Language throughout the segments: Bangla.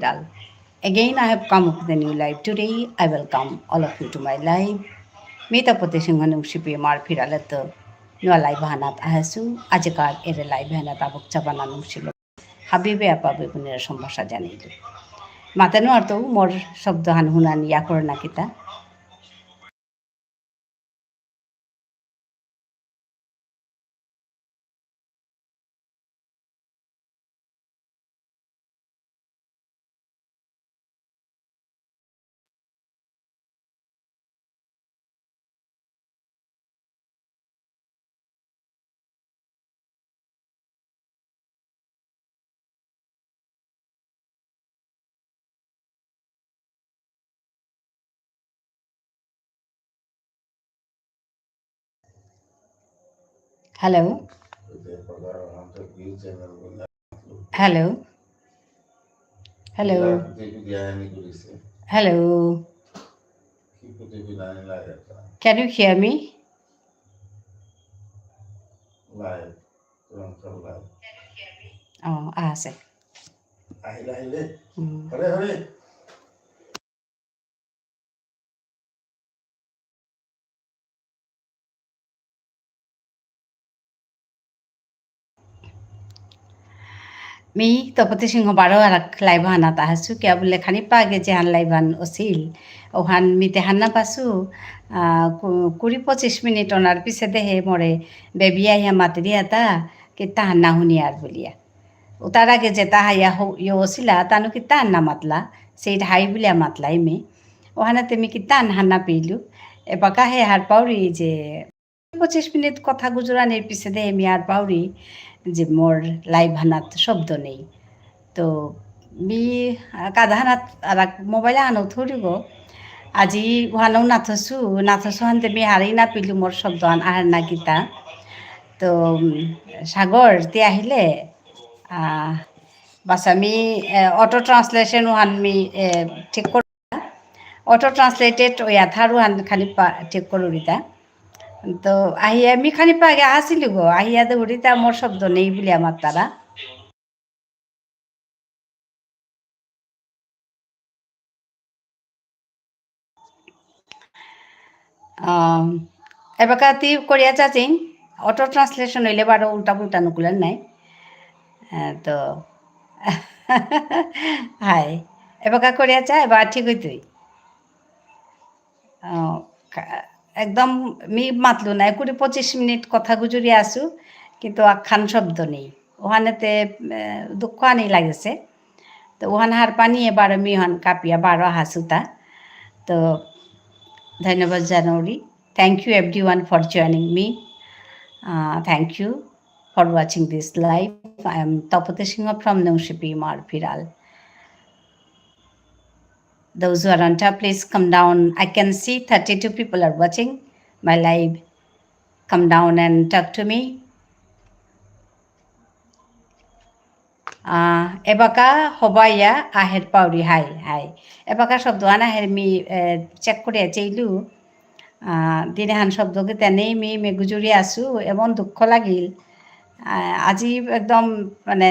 Dal. Again, I have come up with a new live. Today, I welcome all of you to my live. Mita Poteshinganum Shipi Mar Piralato. No live hanat ahasu, Ajakar ere live hanat abuk chabananum shilo. Habibe apabe punira sombasa janilu. Matano arto more shabdahan hunan yakor nakita. Hello. Hello. Hello. Hello. Can you hear me? Oh, say. Mm. Mi topati singo baro arak laiban ata hasu kya bole khani page jehan laiban osil ohan mi tehan na pasu 20-25 minute onar pise dehe more bebiya ya matri ata ki tahan na huni ar bolia utar age je taha ya yo osila tanu ki tahan na matla sei hai bolia matla ime ohana temi ki tahan hanna pilu epaka he har pauri je 25 minute কথা গুজরানের পিছে দেহে mi আর পাউরি যে মোর লাইভ হানাত শব্দ নেই তো মি কাদা হানাত আর মোবাইলে আনো থরিব আজি ওহানাও নাথসু হানতে মি হারেই না পিলু মোর শব্দ আহার না গীতা তো সাগর তে আহিলে বাস আমি অটো ট্রান্সলেশন ওহান মি ঠিক কর অটো ট্রান্সলেটেড ওয়া থারু হান খালি ঠিক করুরিতা তো আহিয়া মি খানি পাগে আসিলি গো আহিয়া দৌড়িতা মোর শব্দ নেই বলে আমার তারা এবাকা তি করিয়া চাচিং অটো ট্রান্সলেশন হইলে বারো উল্টা পুল্টা নুকুলেন নাই তো হাই এবাকা করিয়া চা এবার ঠিক হইতই একদম মি মাতলু নাই 20-25 মিনিট কথা গুজরি আসু কিন্তু আখান শব্দ নেই ওখানেতে দুঃখ আনি লাগেছে তো ওখান হার পানি এবার মিহান কাপিয়া বারো হাসুতা তো ধন্যবাদ জানৌরি thank you everyone for joining me thank you for watching this live I am Tapati Singha from নৌশিপি মারপিরাল Those who are on top, please come down. I can see 32 people are watching my live. Come down and talk to me. Ebaka hobaya aher pauri hi. Ebaka শব্দ আনা হের মি চেক করে চাইলু দিনে হান শব্দকে তেনেই মি মেগুজুরি আসু এমন দুঃখ লাগিল আজি একদম মানে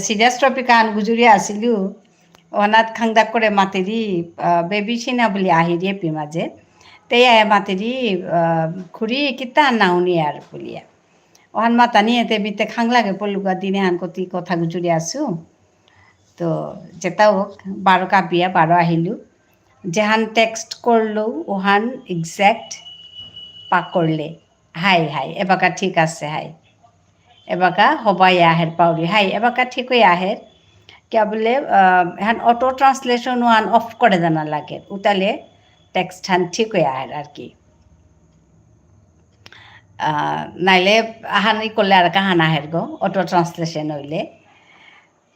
সিরিয়াস টপিক আন গুজুরি আসিলু অনাথ খাংদাক করে মাতেরি বেবি সিনা বলি আহিরিয়ে পি মাঝে তেই আয়া মাতেরি খুরি কিতা নাউনি আর বলিয়া ওহান মাতা নিয়ে তে বিতে খাং লাগে পলুকা দিনে হান কতি কথা গুজুরি আসু তো যেটা হোক বারো কাপিয়া বারো আহিলু যেহান টেক্সট করলো ওহান এক্সাক্ট পা করলে হাই এবাকা ঠিক আছে হাই এবাকা হবাই আহের পাউরি হাই এবাকা ঠিকই আহের क्या बोले হ্যাঁ অটো ট্রান্সলেশন ওয়ান অফ করে জানা লাগে উতালে টেক্সট হ্যান ঠিক হয়ে আহের আর কি নাইলে আহানি করলে আর কাহান আহের গো অটো ট্রান্সলেশন হইলে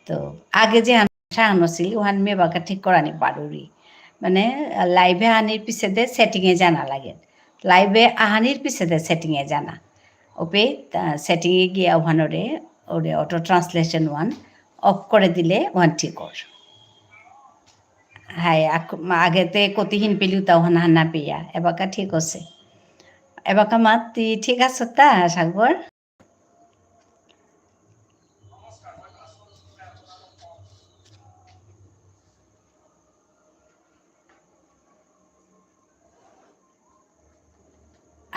তো আগে যে সাহানো ছিল ওহান মেবাকা ঠিক করানি পারুরি মানে লাইভে আহানির পিছে দে সেটিংয়ে জানা লাগে লাইভে আহানির পিছে দে সেটিংয়ে জানা ওপে সেটিংয়ে গিয়ে ওহানরে ওরে অটো ট্রান্সলেশন ওয়ান অফ করে দিলে ওয়ান ঠিক কর হাই আগেতে কতিহীন পেলিও তাও হানা পেয়া এবাকা ঠিক আছে এবাকা মাত তুই ঠিক আছ তা সাগর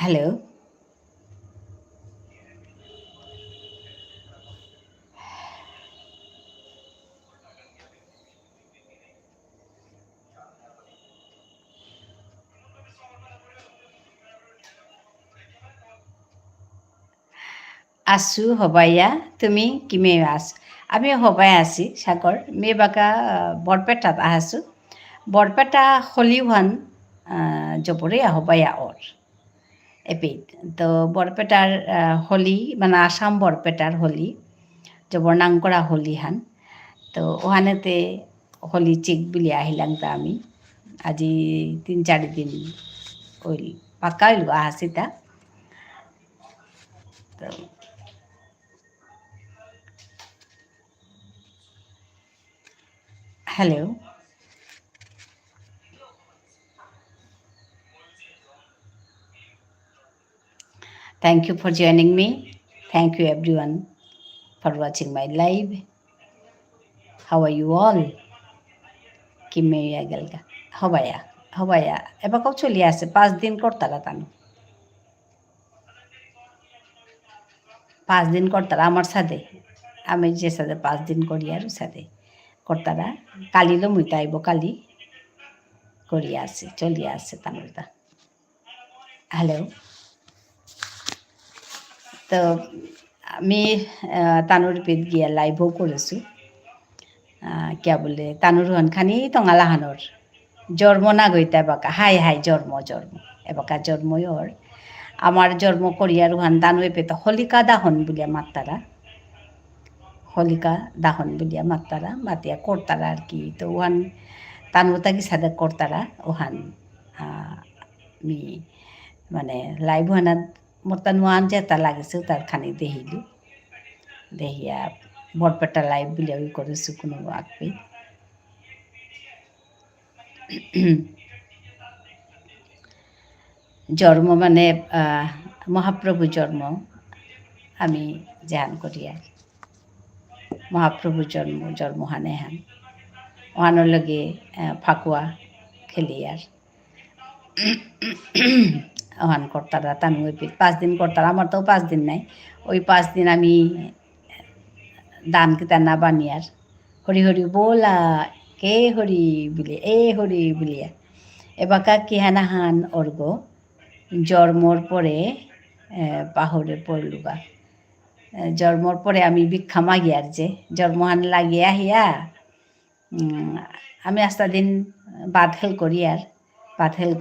হ্যালো, আছো হবাইয়া, তুমি কিমে আছ? আমি হবাই আছি সাগর মে বাকা বরপেটাত আহাছো বরপেটা হলিওয়ান জবরে হবাইয়া ওর এপিট তো বরপেটার হলি মানে আসাম বরপেটার হলি জবর নাং করা হলি হান তো ওখানেতে হলি চিক বুলি আহিলাম তা আমি আজি 3-4 দিন ওইল পাক্কা হইল আহাসি তা তো hello, thank you for joining me. Thank you everyone for watching my live. How are you all? কিমেয়া গেলগা হবায়া হবায়া এবারও চলি আছে 5 দিন করতারা তানো 5 দিন করতারা আমার সাথে আমি যে সাথে 5 দিন করি আর সাথে করতারা কালিলো মুইতা আইব কালি করি আছে চলি আছে তানোরটা হ্যালো তো আমি তানোর পেট গিয়া লাইভও করেছো কিয়া বলে তানোর হন খানি টঙালাহানোর জন্ম না গইতা এবাকা হাই হাই জন্ম এবাকা জন্মই ওর আমার জন্ম করিয়া রুহান দানুয়ে পেতে হলিকা দাহন বলিয়া মাত্তারা হলিকা দাহন বলিয়া মাত্তারা মাতিয়া করতারা আর কি তো ওহান তানুতা কি সাদা করতারা ওহান আমি মানে লাইভ হানাত মোর তা নোয়ান যেটা লাগিছে তার খানি দেহিলু দেহিয়া বরপেটা লাইভ বলিয়া ওই করেছো কোনো আঁকবে জন্ম মানে মহাপ্রভু জন্ম আমি ধ্যান করি আর মহাপ্রভু জন্ম হানে হান ওহানোর লগে ফাকুয়া খেলি আর ওহান করতারা তানু ওই 5 দিন করতারা আমার তো 5 দিন নাই ওই 5 দিন আমি দান কিতা না বানিয়ার হরি হরি বোলা কে হরি বলে এ হরি বলিয়া এবাকা কিহানা হান অর্গ জন্মর পরে পাহরে পড়লুগা জন্মর পরে আমি ভিক্ষা মাগিয়ার যে জন্মহান লাগিয়া আহিয়া আমি আস্তা দিন বাদ হেল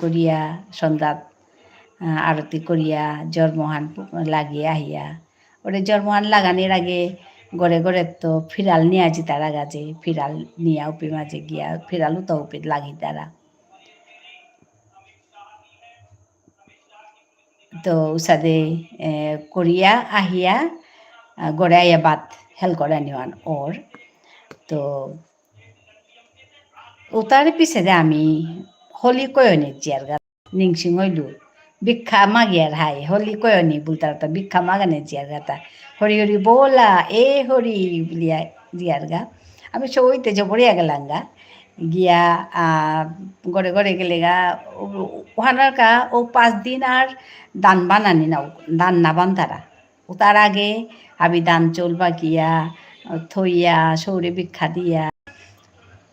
করিয়া সন্ধ্যাত আরতি করিয়া জন্মহান লাগিয়ে আহিয়া ওরে জন্মহান লাগানির আগে গড়ে গড়ে তো ফিরাল নিয়ে আজি তারা গাছে ফিরাল নিয়া উপি মাঝে গিয়া ফিরালও তো উপি লাগি তারা তো উসাদে করিয়া আহিয়া গড়ে আইয়া বাদ হেল করে নিওয়ান ওর তো ওটার পিছে আমি হলি কয়নি জিয়ার গা নিংসিং হইলু ভিক্ষা মাগিয়ার হাই হলি কয়নি বুলতার ভিক্ষা মাগানে জিয়ার গাতা হরি হরি বোলা এ হরি বলিয়া জিয়ার গা আমি সইতে জবরিয়া গেলাম গা গিয়া গড়ে গড়ে গেলে গা ওখানার কা ও 5 দিন আর দান বানানি না দান না বান্ধারা ও তার আগে আমি দান চলবা গিয়া থইয়া সৌরে ভিক্ষা দিয়া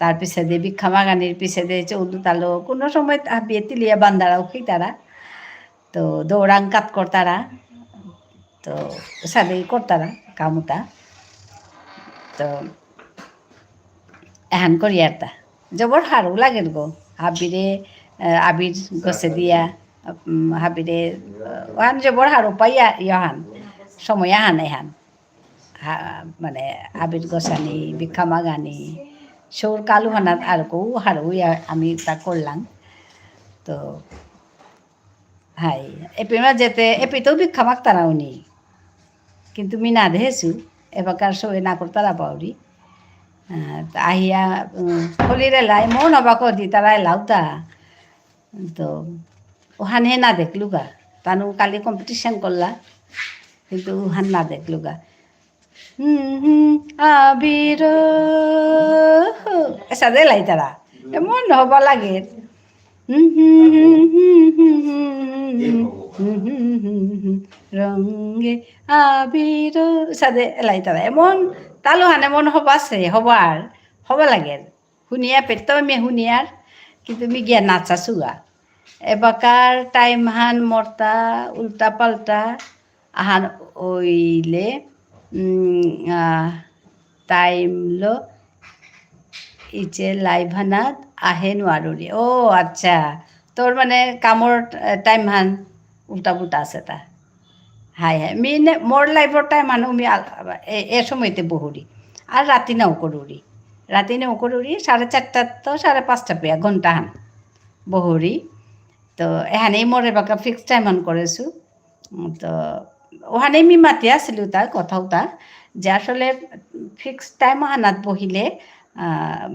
তার পিছে দিয়ে ভিক্ষা মাগানির পিছে দিয়ে চৌদু তালো কোনো সময় বিয়ে তিলিয়া বান্দারাও কি তারা তো দৌড়াং কাত করতারা তো সাদেই করতারা কামুতা তো এহান করি আর তা জবর হারও লাগেন গো হাবিরে আবির গছে দিয়া হাবিরে ওহান জবর হারও পাইয়া ইহান সময় আহান এহান মানে আবির গছানি ভিক্ষা মাগানি সৌর কালু হানাত আর কৌ হারও আমি তা করলাম তো হাই এপিমা যেতে এপিতেও ভিক্ষা মাগতারা উনি কিন্তু মি না দেহেছু এবারকার সবাই না করতারা পাউরি আহিয়া হলিরে লাই মো নবাক দি তারা লাউতা তো ওহানে না দেখলু গা তানু কালি কম্পিটিশন করলা কিন্তু ওহান না দেখলু গা আবির এসা দে লাই তারা এমন হবা লাগে রঙে আবির সাদে এলাই তারা এমন তালু হান এমন হবাছে হবার হবা লাগে শুনিয়া পেট আমি শুনিয়ার কিন্তু মি গিয়া নাচা চুয়া এবাকার টাইম হান মর্তা উল্টা পাল্টা আহান ওইলে টাইম লো ইচে লাইভ হানাত আহে নোৱাৰোঁ আচ্ছা তোৰ মানে কামৰ টাইম হান উল্টা পুল্টা আছে তা হাই হাই মিনে মোর লাইফর টাইম মানুষ মি এ সময়তে বহুরি আর রাতি নাও করুরি রাতি নাও করুরি 4:30 তো 5:30 পেয়া ঘন্টা হান বহুরি তো এহানেই মোর এবাকা ফিক্স টাইম হান করেছো তো ওখানেই মি মাতি আসিলো তা কথাও তা যে আসলে ফিক্স টাইম হানাত বহিলে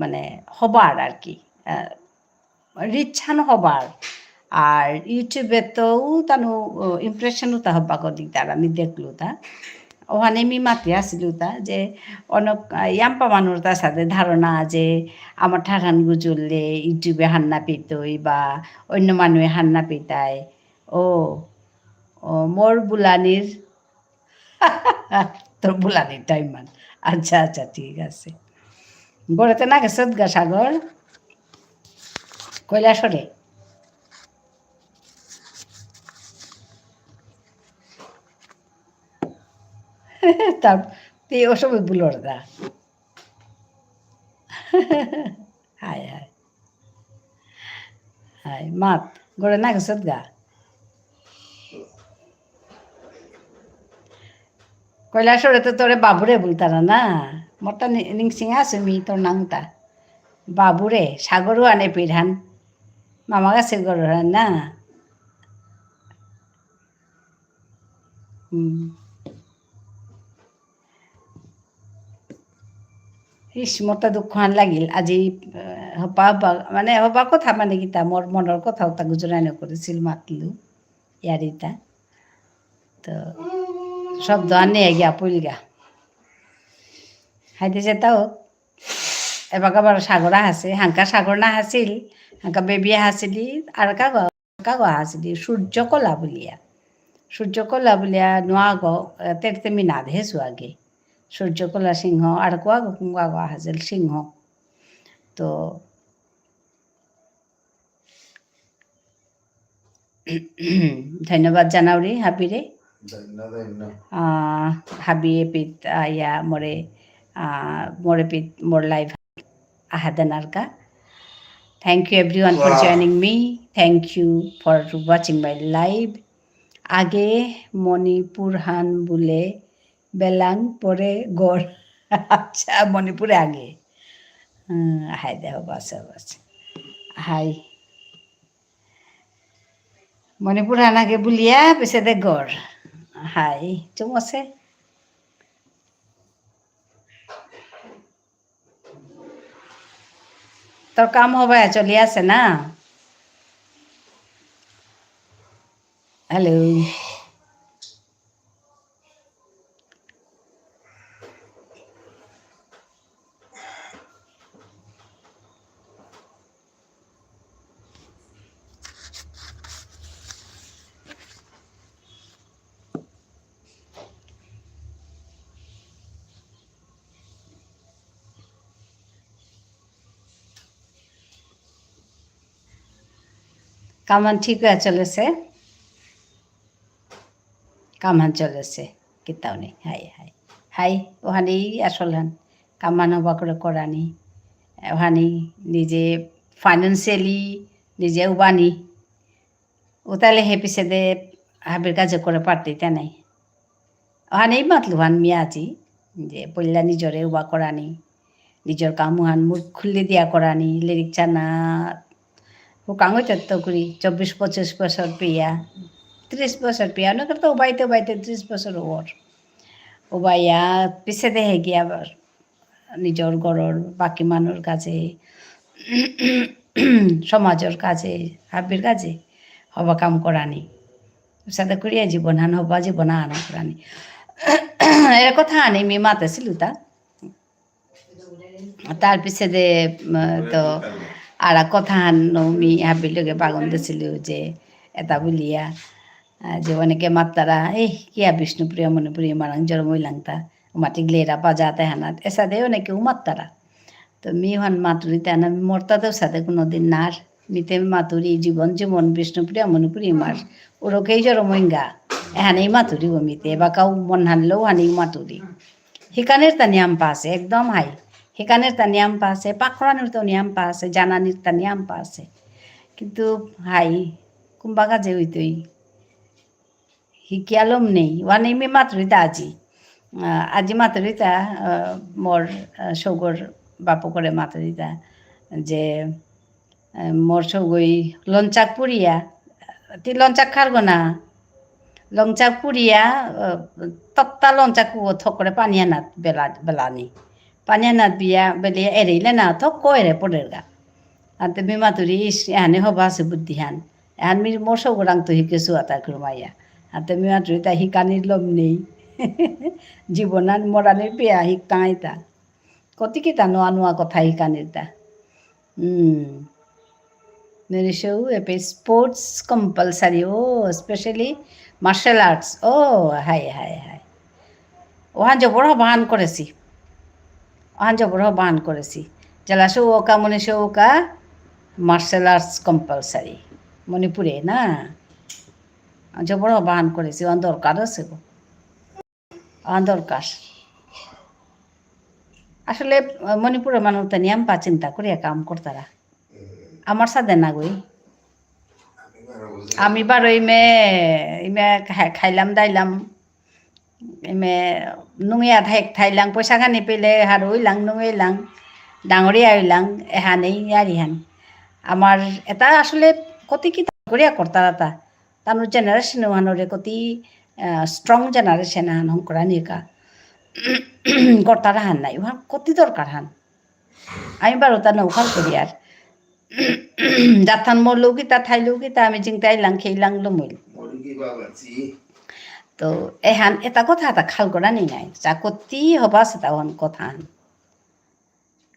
মানে হবার আর কি রিচ্ছান হবার আর ইউটিউবে তো তানো ইমপ্রেশনও তা হবা কদিক তার আমি দেখলো তা ওখানে আমি মাতি আসিলো তা যে অনেক ইয়াম্পা মানুষ তার সাথে ধারণা যে আমার ঠাঠান গুজুললে ইউটিউবে হান্না পেতই বা অন্য মানুষে হান্না পেতায় ও মোর বুলানির তোর বুলানির টাইম মান আচ্ছা আচ্ছা ঠিক আছে গড়েতে না গেছত গা সাগর কৈলাসরে তার তুই ওসব বুলোর দা হায় হায় হায় মাত গড়ে না গেছত গা কৈলাসরে তো তোরে বাবুরে বলতারা না মোরটা নিংসিংহা সুমি তোর নাংটা বাবুরে সাগরও আনে পিঠান মামা গাছের গড় না ইস মোরটা দুঃখান লাগিল আজি হপা হবা মানে হবা কথা মানে কিতা মোর মনের কথাও তা গুজরানো করেছিল মাতলু ইয়ারিতা তো শব্দ আনে গিয়া পইলগা হাইতে যেতাও এবার আবার সাগর হাসে হাঙ্কা সাগর না হাসিল হাঙ্কা বেবিয়া হাসিলি আর কাগা হাসিলি সূর্যকলা বুলিয়া নোয়া গো তেমি না ধেসু আগে সূর্যকলা সিংহ আর কুয়া হাসিল সিংহ তো ধন্যবাদ জানাওরি হাবিরে হাবি এপিত ইয়া মোরে পিত মোর live ahadanarka. Thank you everyone for joining me. Thank you for watching my live. আগে মণিপুর হান বলে বেলাং পরে গড় আচ্ছা মণিপুরে আগে হাই দেহ বাস হাই মণিপুর হান আগে বুলিয়া পিছে দে গড় হাই চুম আছে তোর কাম হবে চলি আছে না হ্যালো কামান ঠিক হয়ে চলেছে কামান চলেছে কিতাও নেই হাই ওখানেই আসল হান কামান হবা করে করানি ওখানে নিজে ফাইন্যান্সিয়ালি নিজে উবানি ও তাহলে হে পিছে দে হাবির কাজে করে পারতে তা নাই ওখানেই মাতলু হান মিয়াজি যে পল্লা নিজরে উবা করানি নিজের কামু হান মুখ খুললে দিয়া করানি লিরিক চানা ও কাঙো চত্ত করি 24-25 বছর পেয়া 30 বছর পেয়া অনেক তো উবাইতে 30 বছর ওর উবাইয়া পিছে দেহে গিয়া আবার নিজের ঘরের বাকি মানুষ কাছে সমাজের কাছে হাবির কাছে হবা কাম করানি সাথে করিয়া জীবন হান হবা জীবন আনা করানি এর কথা আনি মি মাতেছিল তার পিছে দে তো আর কথা হান মি হাবির লগে বাগন দিছিল যে এটা বলিয়া যে অনেকে মাত্তারা এই কিয়া বিষ্ণুপ্রিয়া মণিপুরিয়া মারাং জরমই langta mati glera pajate hanat esa de অনেকে মাত্তারা তো মি হন মাতুরি তেন মর্তাদের সাথে কোনোদিন নার মিতে মাতুরি জীবন জীবন বিষ্ণুপ্রিয়া মণিপুরি মার ওরকেই জরমইঙ্গা এহানেই মাতুরি ও মিতে বা কাউ মন হানলেও হানেই মাতুরি হিকানের তা নিয়ম পাশে একদম হাই হিকানের তা নিয়ম পাশে পাখরানোর তো নিয়ম পাশে জানানির তা নিয়ম পাশে কিন্তু হাই কুম্বা কাজে হইতই হিকিয়ালম নেই ওয়ানে মি মাতুরিতা আজি মাতুরিতা মোর সৌগর বাপু করে মাতুরিতা যে মোর সৌগই লঞ্চাক পুরিয়া তি লঞ্চাক খারগো না লঞ্চাক পুরিয়া তত্তা লঞ্চাক থক করে পানিয়া নাত বেলানি পানিয়া নাত বিয়া বেলিয়া এরেইলে না থক কয়রে পড়ের গা আনতে মি মাতুরি এহানে হবা আছে বুদ্ধিহান এহান মি মোর সৌগরাং তো হিকেছু আতা খুরমাইয়া আনতে মি মাতুরিতা হিকানির লম নেই জীবনান মরানের পেয়া হিকাইতা কত কি তা নোয়া নোয়া কথা হিকানির তা मेरे शो पे स्पोर्ट्स कंपलसरी ओ स्पेशली मार्शल आर्ट्स ओ हाय हाय हाय ওহান যে বড় বান করেছি ওহান যে বড় বান করেছি জেলা শৌকা মনে শৌকা মার্শাল আর্টস কম্পালসারি মণিপুরে না যে বড় বান করেছি ওহান দরকার আছে গো ওহান দরকার আসলে মণিপুরের মানুষ তো নিয়ম পা চিন্তা করিয়া কাম করতারা আমার সাথে না গই আমি বারো ইমে ইমে খাইলাম দাইলাম ইমে নুঙিয়া থাইলাং পয়সা খানি পেলে হার হইলাং নুঙিলাং ডাঙরিয়া হইলাং এহানেই আরিহান আমার এটা আসলে কত কি করিয়া করতারা তা তানোর জেনারেশন ওহানরে কতি স্ট্রং জেনারেশন হান হংকরা নিকা করতারা হান নাই ওহান কতি দরকার হান আমি বারো তা নৌখাল করি আর যাথান মরলেও কি তা থাইলেও কি তা আমি জিংতাইলাং খেইলাং লমইল তো এহান এটা কথা এটা খাল করা নি নাই যা কতি হবা সেটা হন কথা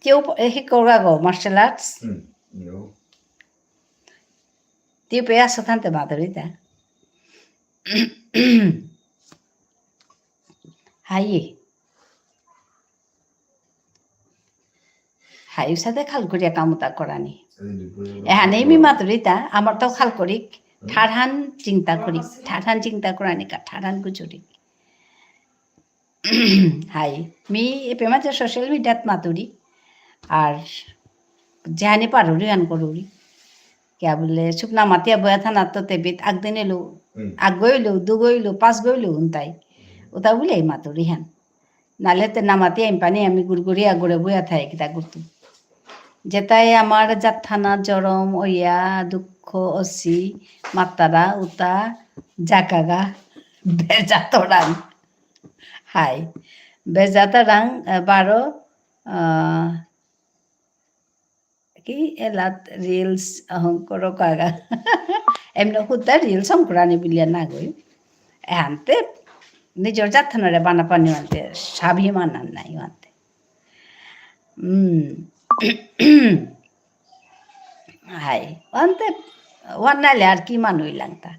কেউ শিকৌগা গো মার্শাল আর্টস তুই পেয়ে আসো থানতে মাধুরিতা হাইয়ে হাইর সাথে খাল করিয়া কামতা করানি এহানেই মি মাতুরিতা আমার তো খাল করি ঠাড়ান চিন্তা করি ঠাড়ান চিন্তা করানি কা ঠাড়ান গুজরি হাই মি এপে মাঝে সোশ্যাল মিডিয়াত মাতুরি আর যেহানি পারুরি গান করুরি কে বলে শুকনা মাতিয়া বয়া থানা তো তেবিত আগদিন এলো আগ গইলো দু গইলো পাঁচ গইলো তাই ওটা বলে মাতুরি হান নালে তে নামাতি আমি পানি আমি গুড়গুড়িয়া গড়ে বয়া থাই কিতা করতো যেটাই আমার জাথানা জরম ওইয়া দুঃখ অসি মাতারা উতা জাকাগা বেজাতরাং হাই বেজাতরাং বারো কি এলাত রিলস অহংকর কাগা এমনি সুতা রিলস অঙ্করানি বুলিয়া না গই এহানতে নিজের জাথানরে বানা পানি আনতে স্বাভিমান আন নাই আনতে হাই আনতে ওয়ান নাইলে আর কি মানু হইলাম তা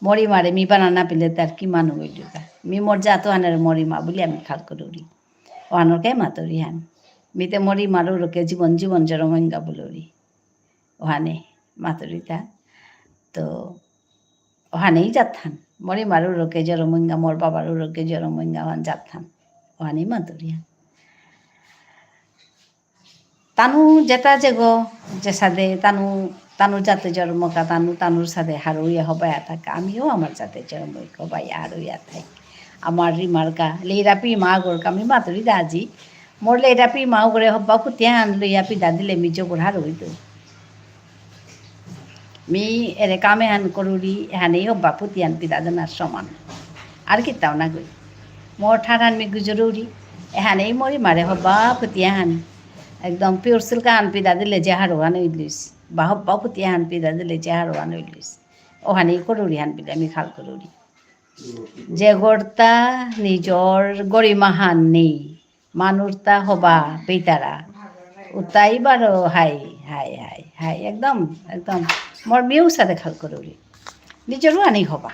মরি মারে মি বানা না পেলে তার কি মানু হইল তা মি মোর জাত হানের মরি মা বলি আমি খাল করি ওহানোর কে মাতরি হান মিতে মরি মারো রোকে জীবন জীবন জরমঙ্গা বলি ওহানে মাতরিতা তো ওহানেই যাত্থান মরি মারো রোকে জরমঙ্গা মোর বাবারও রোকে জরমঙ্গা ওহান যাত্থান ওহানেই মাতরি হান তানু যেটা যে গো যে সাদে তানুর জাতে জন্মকা তানুর সাথে হারইয়া হবাইয়া থাকে আমিও আমার জাতে জন্ম হবাইয়া হারইয়া থাকি আমার রিমার্কা লেইরাপি মা গোরকা আমি মাতুরি দাজি মোর লেইরাপি মা গোরে হব্বা ফুটিয়া হান লইয়া পিদা দিলে মি জোর হার হইত মি এরে কামে হান করুরি হানেই হব্বা ফুটিয়ান পিদা দেনার সমান আর কিতাও না গই মোর ঠাড়ান মি গুজরুরি এহানেই মরি মারে হব্বা ফুটিয়া হান একদম পিওর সিল্কা হান পিদা দিলে যে হারো হান হইলিস বা হব্বা ফুটিয়া হান পিদা দিলে যে হারো হান হইলিস ওহানেই করুরি হান পিদা আমি খাল করুরি যে গড়তা নিজর গরিমাহান নেই মানুষটা হবা পেতারা উতাই বারো হাই হাই হাই হাই একদম একদম মোর মেয়েও সাথে খাল করুরি নিজরও আনি হবা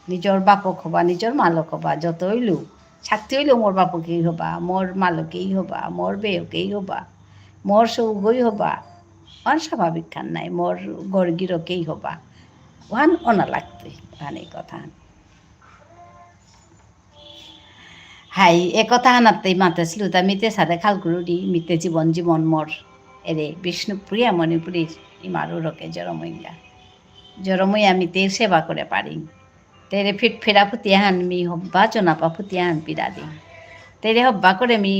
নিজর বাপক হবা নিজর মালক হবা যত হইলু শাক্তি হইলেও মোর বাপকেই হবা মোর মালকেই হবা মোর বেয়কেই হবা মোর সৌগই হবা অন স্বাভাবিক খান নাই মোর গর্গিরকেই হবা ওহান অনা লাগতই ওহান এই কথা হাই এ কথা হানাতেই মাতেছিল তা মিতে সাথে খালকুলুডি মিতে জীবন জীবন মোর এরে বিষ্ণুপ্রিয়া মণিপুরীর ইমারু রকে জরমইয়া মিতে সেবা করে পারি তেরে ফিট ফেরা ফুতিয়াহান মি হব্বা চনাপা ফুতিয়াহান পিডা দিং তেরে হব্বা করে মি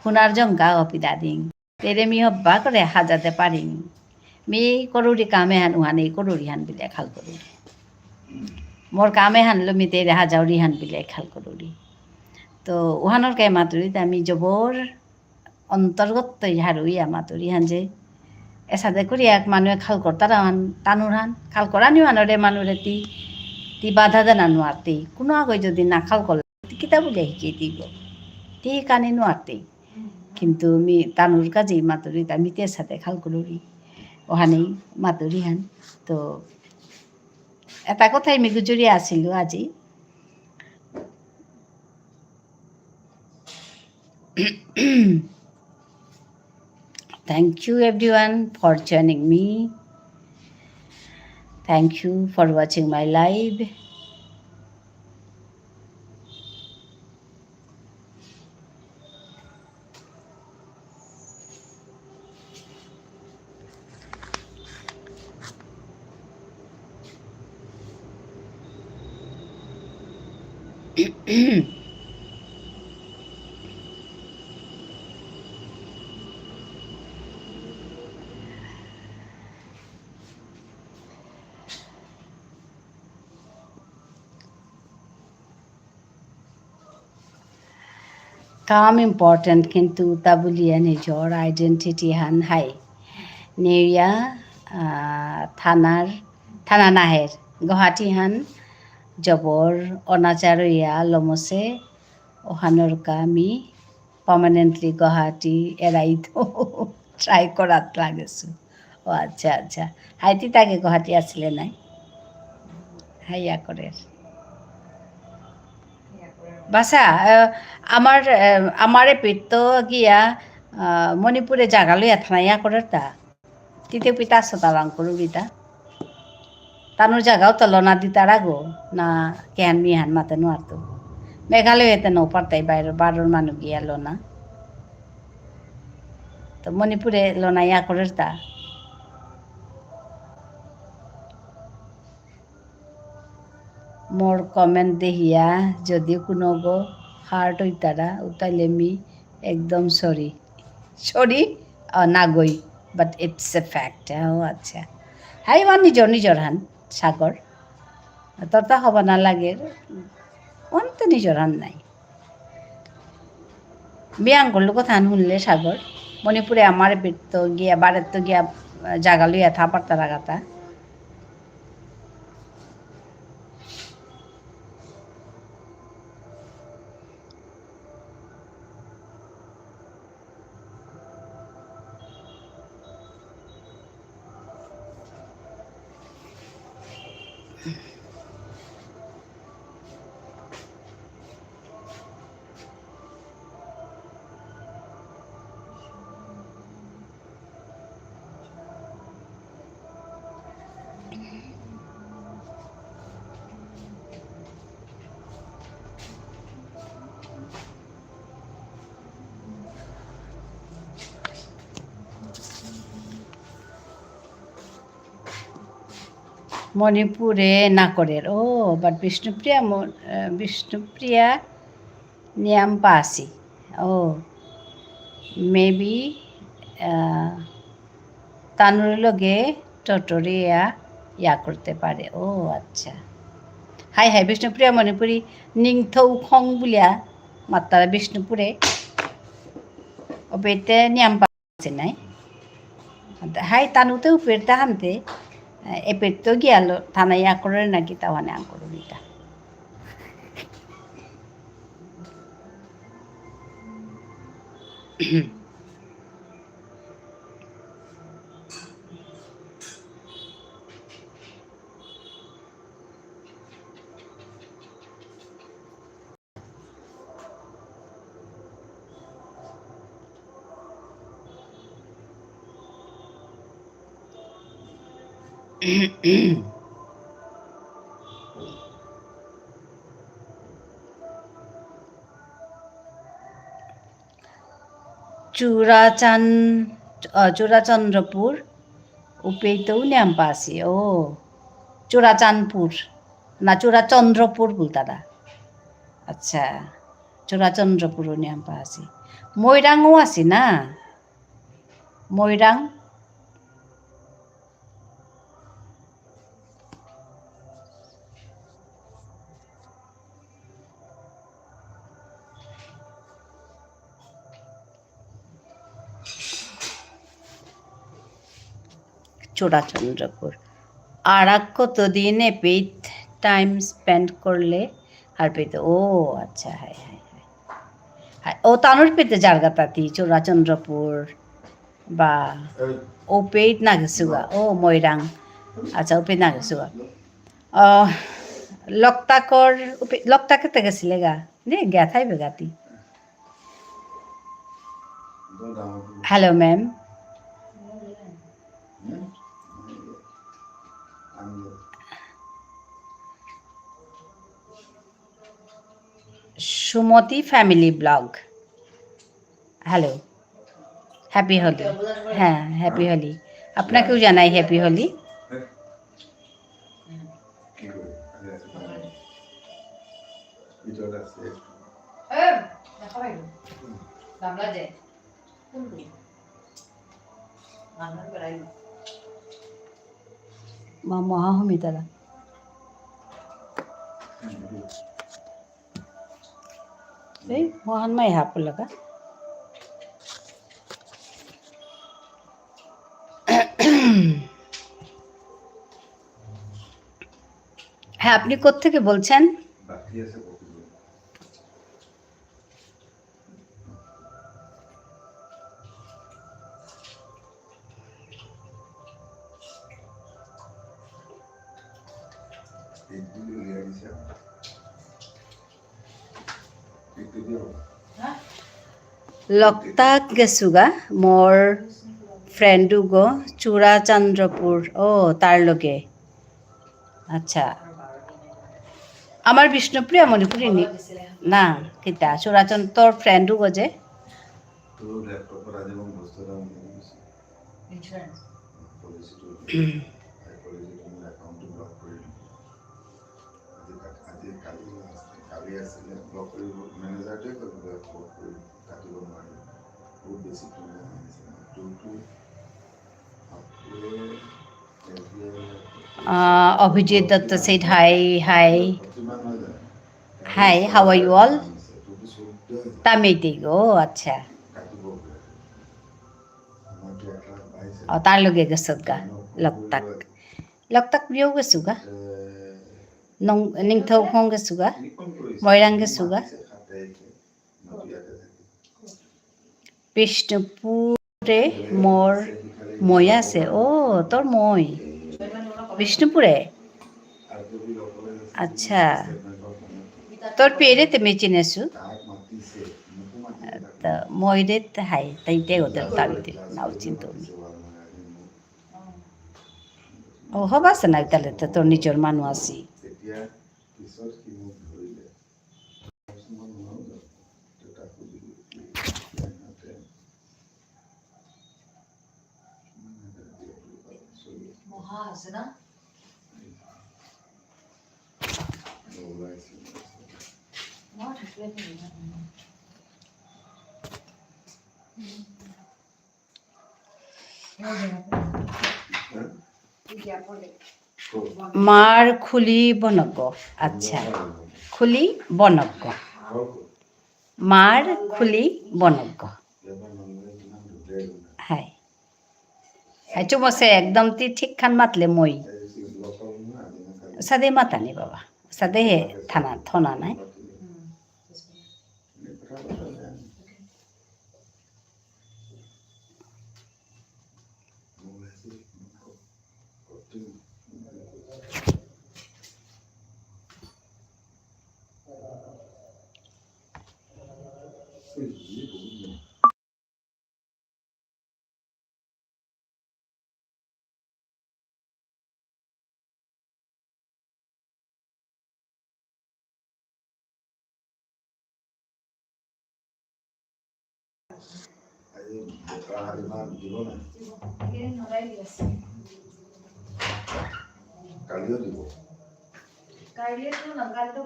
সোনার জঙ্গা অপিডা দিং তেরে মি হব্বা করে হাজাতে পারিং মি করুরি কামে হান উহানে করুরি হান বিলে খাল করুরি মোর কামে হানলো মি তেরে হাজাউরি হান বিলে খাল করুরি তো উহানোর কে মাতুরিত আমি জবর অন্তর্গত হারুইয়া মাতুরি হান যে এসাদে করি এক মানুহে খাল করতারা হান টানুর হান খাল করানিও হানরে মানুরে তি বাধা দেনা নোয়ারতেই কোনো আগে যদি না খাল করলে কিতা বলে শিখিয়ে দিব তি কানে নোয়ারতেই কিন্তু মি তানুর কাজেই মাতুরি তা মিতের সাথে খাল করি ওহানেই মাতুরি হান তো এটা কথাই মি গুজরি আসিল আজি Thank you everyone for joining me. Thank you for watching my live. কাম ইম্পর্টেন্ট কিন্তু তা বুলিয়ে নিজর আইডেন্টিটি হান হাই নেউয়া থানা নাহের গুৱাহাটী হান জবর অনাচার ইয়া লমসে ওহানোর কামি পার্মানেন্টলি গুৱাহাটী এরাই তো ট্রাই করাত লাগেছো ও আচ্ছা আচ্ছা হাইতি তাকে গুৱাহাটী আসলে নাই হাইয়া করে বাসা আমারে পিত গিয়া মণিপুরে জাগা লইয়া থানাইয়া করে তা তিতে পিতা সতারাং করু বিতা তানোর জাগাও তো লনা দিতারা গো না কেহান মিহান মাতে নোয়ারতো মেঘালয় এতে নৌ পারতাই বাইরে বারোর মানুষ গিয়া লোনা তো মণিপুরে লোনা ইয়া করে তা মোর কমেন্ট দেখিয়া যদি কোনো গো হার্ট হইতারা তাইলে মি একদম সরি না গই বাট ইটস এ ফ্যাক্ট ও আচ্ছা হাই বা নিজর হান সাগর তোর তা হবা না লাগে অন তো নিজর হান নাই বিয়াং করলো কথা শুনলে সাগর মণিপুরে আমার তো গিয়া বারের তো গিয়া জাগা লইয়া থা পারতারা গাতা মণিপুরে নাকরের ও বাট বিষ্ণুপ্রিয়া নিয়ামপাসি ও মেবি তানুর লগে টটরিয়া ইয়া করতে পারে ও আচ্ছা হাই হাই বিষ্ণুপ্রিয়া মণিপুরি নিংথৌ খং বুলিয়া মাত্তারা বিষ্ণুপুরে ও পেতে নিয়ামপাসি নাই হাই তানুতেও পেরতে হানতে এপেরতো গিয়াল থানায় ইয়া করে নাকি তাওয়ানে আং করো নিতা চূড়াচান চূড়াচন্দ্রপুর উपेतौ ন্যাম্পাসি ও চূড়াচাঁদপুর না চূড়াচন্দ্রপুর বলতারা আচ্ছা চূড়াচন্দ্রপুর ন্যাম্পাসি মৈরাংও আছে না মৈরাং চূড়াচন্দ্রপুর আর কতদিন এপিট টাইম স্পেন্ড করলে আর পেতে ও আচ্ছা হ্যাঁ হ্যাঁ হ্যাঁ ও তানুর পেতে জারগাতাতি চূড়াচন্দ্রপুর বা ও পেট না গেছুগা ও মৈরাং আচ্ছা ও পেট না গেছুগা লকতাকর লকতাকেতে গেছিলে গা নে গ্যাথাই বেগাতি hello ma'am Sumati family blog hello happy Holi হ্যাঁ হ্যাপি হোলি আপনাকেও জানাই হ্যাপি হোলি মহাহমি তারা এই মহান মাই হাপ লাগা হ্যাঁ আপনি কোত্থেকে বলছেন লকতাক গেছুগা মোর ফ্রেন্ডু গো চূড়াচন্দ্রপুর ও তার লগে আচ্ছা আমার বিষ্ণুপ্রিয়া মণিপুরি না কিতা চূড়াচন্দ্র তোর ফ্রেন্ডু গো যে Abhijit Dutta said hi hi hi how are you all তামিতে গো আচ্ছা তার লগে গেছত গা লকতাক লকতাক প্রিয় গেছু গা নিংথৌ খং গেছু গা মৈরাং গেছু গা বিষ্ণুপুরে মোর মই আছে ও তোর মই বিষ্ণুপুরে আচ্ছা তোর পেরে তেমনি চিনেছু তা মইরে হাই তাইতে ওদের তাবিতে নাও চিন্ত ও হবাছে না তাহলে তো তোর নিজের মানুষ আছি মহা আছে না মার খুলি বনজ্ঞ আচ্ছা খুলি বনজ্ঞ মার খুলি বনজ্ঞ হাই হাই চুমসে একদম তি ঠিক খান মাতলে মই সাদে মাতানি বাবা সাদে হে থানা থনা নাই কালিও দিব কাইলে তো না কাল তো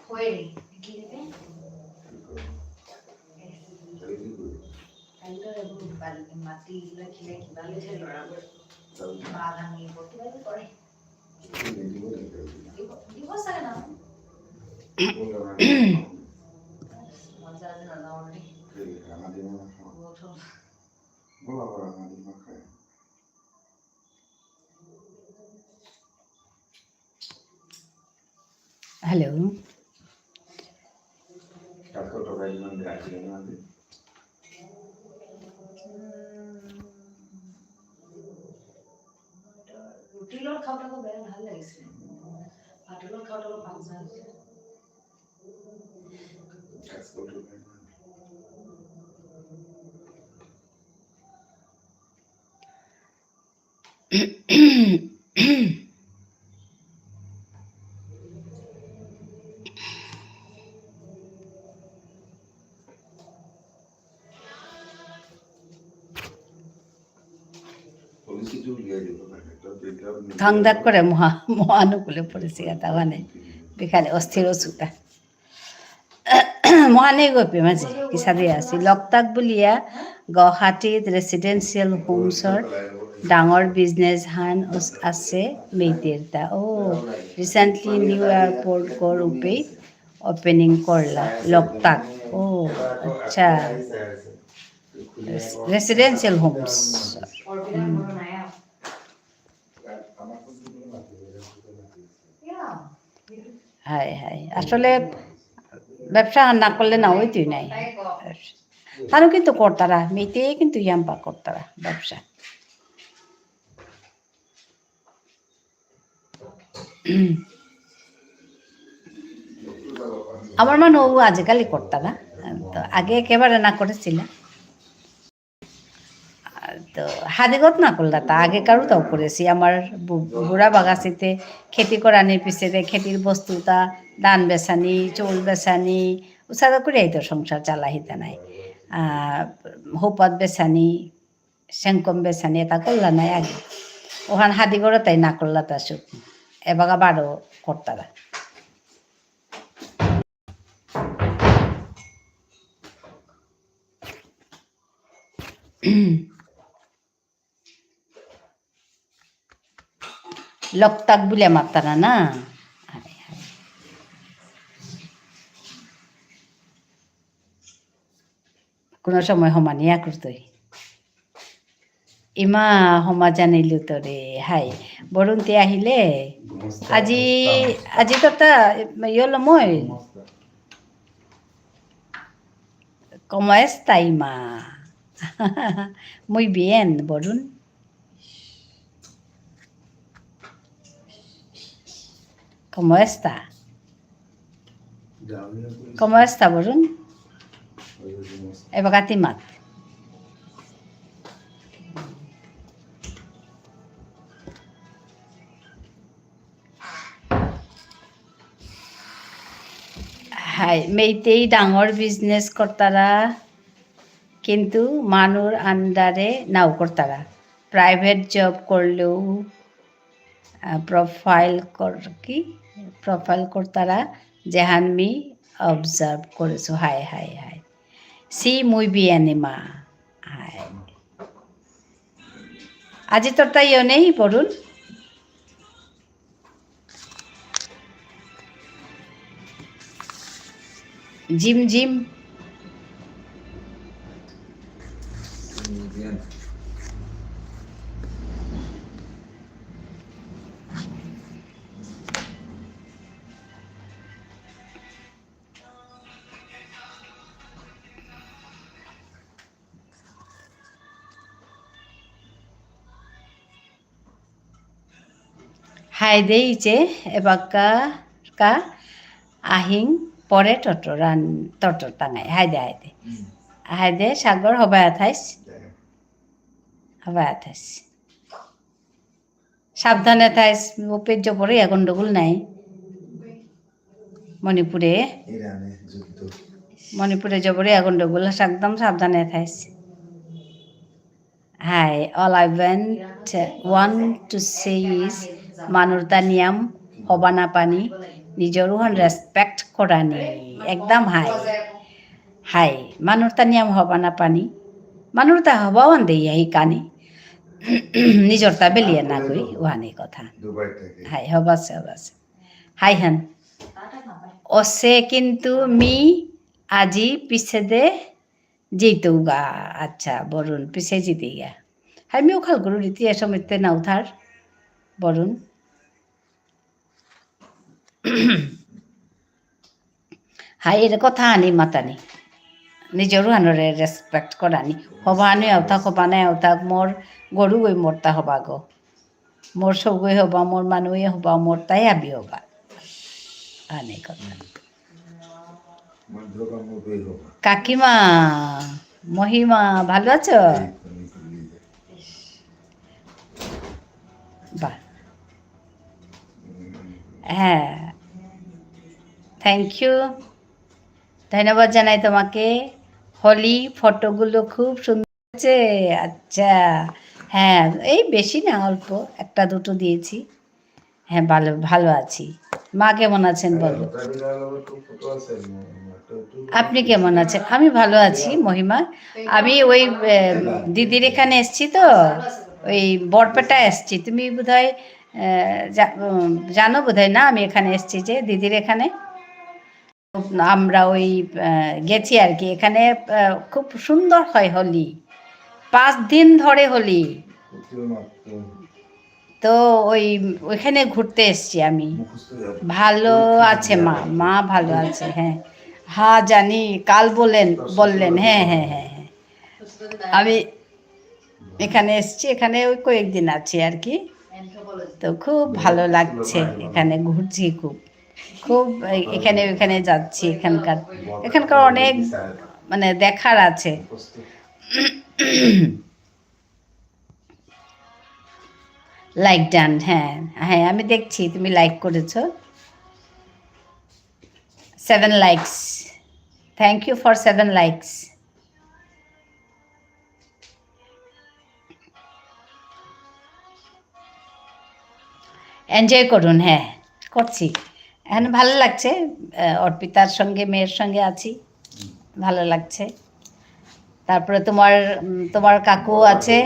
খোয়ে কি দিবে কাইলে মাটি গুলো খিলে কিভাবে যে লড়াবো বাগান নিয়ে করতে করে দিব স্যার না মজা না না অলরেডি হ্যালো রুটির খাওয়াটা তো বেশ ভালো লাগছে ভাতের খাওয়াটা পাঁচা থাংদাক করে মহানুকূলে পড়েছি তাহলে বিকালে অস্থির অসুখটা মহানে গপে মাঝে কিসা দিয়ে আছি লকতাক বুলিয়া গুৱাহাটীত ৰেচিডেঞ্চিয়েল হোমছৰ ডাঙৰ বিজনেছ হান আছে মেইতেৰটা ৰিচেণ্টলি নিউ এয়াৰপৰ্ট ৰূপে অপেনিং কৰলা লকতাক আচ্ছা রেসিডেন্সিয়াল হোমস হাই হাই আসলে ব্যবসা না করলে না ওই তুই নাই তারও কিন্তু করতারা মেয়েতে কিন্তু ইয়াম্পা করতারা ব্যবসা আমার মনে ও আজকালি করতারা তো আগে একেবারে না করেছিল তো হাদিগত না করলা তা আগে কারো তাও করেছি আমার বুড়া বাগাসিতে খেতি করানির পিছিয়ে খেতির বস্তুটা ধান বেচানি চৌল বেচানি উৎসাহ করে এই তো সংসার চালাহিতে নাই হোপাত বেচানি সেংকম বেচানি এটা করলা নাই আগে ওখান হাদিগড় তাই না করলা তা সুখ এবাগা বারো করতারা লকতাক বলে মাত্তারা না কোনো সময় সমানিয়া করতই ইমা সমা জানিলো তোরে হাই বরুণতে আহিলে আজি আজি তো তা ইয়লো মই ¿Cómo está, Ima? Muy bien, Borun. ¿Cómo está? ¿Cómo está, Borun? Ebagatimat. হাই মেইতেই ডাঙৰ বিজনেছ কৰ্তাৰা কিন্তু মানুহৰ আণ্ডাৰে নাও কৰ্তাৰা প্ৰাইভেট জব করলেও প্রোফাইল কর্তারা যেহান মি অবজার্ভ করেছো হাই হাই হাই সি মুই বি এনিমা হাই আজি তোর তাই নেই পড়ুন জিম জিম হাই দেইছে এবাকা আহিং পরে টটর টাঙাই হাই দে সাগর হবাই আঠাইছ সাবধানে থাইস পেজ পরে গন্ডগোল নাই মণিপুরে মণিপুরে জবরে গন্ডগোল একদম সাবধানে থাইস hi all I want to say is মানুরতা নিয়ম হবানা পানি নিজৰো রেসপেক্ট কৰানি একদম হাই হাই মানুরতা নিয়ম হবানা পানি মানুরতা হবাওয়ান দেই এই কানি নিজরতা বেলিয়ে না কই ওহানি কথা হাই হবাছে হবাছে হাই হান অসে কিন্তু মি আজি পিছে দে যেইতৌগা আচ্ছা বরুণ পিছে জিতেইগা হাই মিও খাল করু রীতি এসময়তে না উঠার বরুণ হাই এর কথা আনি মাতানি নিজৰো আনৰে ৰেচপেক্ট কৰানি হবানি আউথাক হবানে আউথাক মোৰ গৰু গৈ মৰতা হবা গো মোৰ চৌগৈ হবা মোৰ মানুহে হবা মোৰ তাই আবি হবা আনে কথা কাকিমা মহিমা ভালো আছো বাহ হ্যাঁ থ্যাংক ইউ ধন্যবাদ জানাই তোমাকে হোলি ফটোগুলো খুব সুন্দর হয়েছে আচ্ছা হ্যাঁ এই বেশি না অল্প একটা দুটো দিয়েছি হ্যাঁ ভালো ভালো আছি মা কেমন আছেন বলো আপনি কেমন আছেন আমি ভালো আছি মহিমা আমি ওই দিদির এখানে এসছি তো ওই বরপেটা এসছি তুমি বোধহয় জানো বোধহয় না আমি এখানে এসছি যে দিদির এখানে আমরা ওই গেছি আর কি এখানে খুব সুন্দর হয় হোলি 5 দিন ধরে হোলি তো ওইখানে ঘুরতে এসছি আমি ভালো আছে মা ভালো আছে হ্যাঁ হ্যাঁ জানি কাল বললেন হ্যাঁ হ্যাঁ হ্যাঁ হ্যাঁ আমি এখানে এসছি এখানে ওই কয়েকদিন আছি আর কি তো খুব ভালো লাগছে এখানে ঘুরছি খুব খুব এখানে ওইখানে যাচ্ছি এখানকার অনেক মানে দেখার আছে লাইক ডান হ্যাঁ হ্যাঁ আমি দেখছি তুমি লাইক করেছো 7 likes thank you for 7 likes enjoy করুন হ্যাঁ করছি এখন ভালো লাগছে অর্পিতার সঙ্গে মেয়ের সঙ্গে আছি ভালো লাগছে তারপরে তোমার কাকু আছে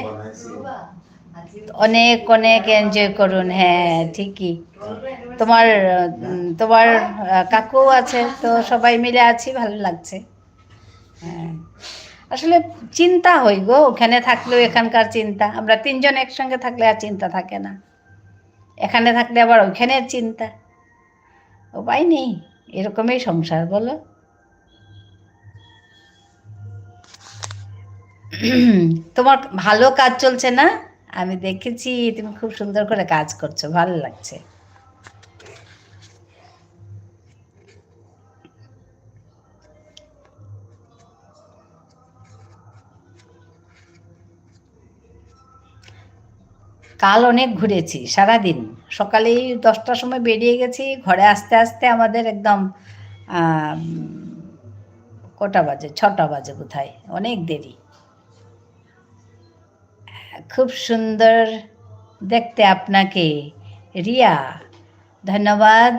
অনেক অনেক এনজয় করুন হ্যাঁ ঠিকই তোমার কাকু আছে তো সবাই মিলে আছি ভালো লাগছে হ্যাঁ আসলে চিন্তা হই গো ওখানে থাকলেও এখানকার চিন্তা আমরা 3 জন একসঙ্গে থাকলে আর চিন্তা থাকে না এখানে থাকলে আবার ওইখানের চিন্তা উপায় নেই এরকমই সংসার বলো তোমার ভালো কাজ চলছে না আমি দেখেছি তুমি খুব সুন্দর করে কাজ করছো ভালো লাগছে কাল অনেক ঘুরেছি সারাদিন সকালেই 10টার সময় বেরিয়ে গেছি ঘরে আসতে আসতে আমাদের একদম কটা বাজে 6টা বাজে কোথায় অনেক দেরি খুব সুন্দর দেখতে আপনাকে রিয়া ধন্যবাদ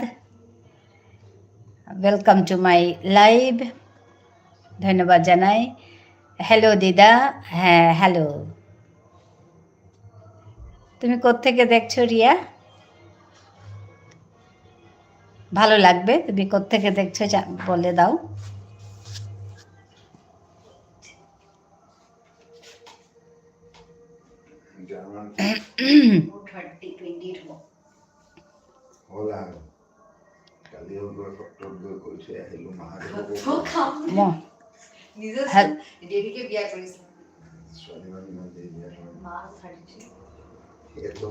ওয়েলকাম টু মাই লাইভ ধন্যবাদ জানাই হ্যালো দিদা হ্যাঁ হ্যালো তুমি কোত্থেকে দেখছো রিয়া ভালো লাগবে তুমি কোত্থেকে দেখছো বলে দাও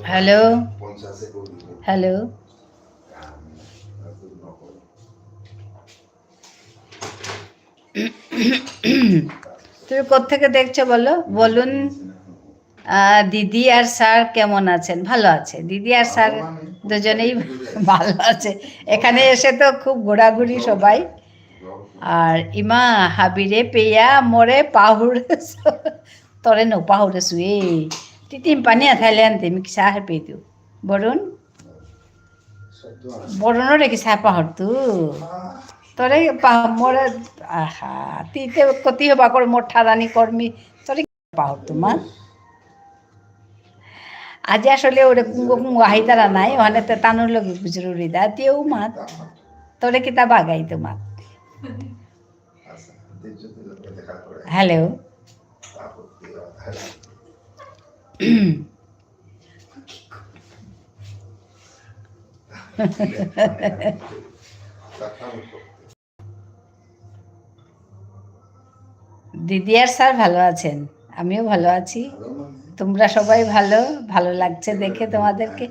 হ্যালো হ্যালো তুমি কোত্থেকে দেখছো বলুন দিদি আর স্যার কেমন আছেন ভালো আছে দিদি আর স্যার দুজনেই ভালো আছে এখানে এসে তো খুব ঘোরাঘুরি সবাই আর ইমা হাবিরে পেয়া মরে পাহুরেছো তরে no পাহুরেছো titim pania Thailand te miksa harpe tu borun borunor ki sapa hartu তরে মরে আহা তিতে কতি হবা করে মোর ঠারানি কর্মী তরে পাহর তোমার আজি আসলে ওরে কুঙ্গো কুঙ্গো হাইতারা নাই ওখানে তো তানুর লগে গুজরুরি দা তেও মাত তোরে কিতা বাগাই তোমার হ্যালো দিদি আর স্যার ভালো আছেন আমিও ভালো আছি তোমরা সবাই ভালো ভালো লাগছে দেখে তোমাদেরকে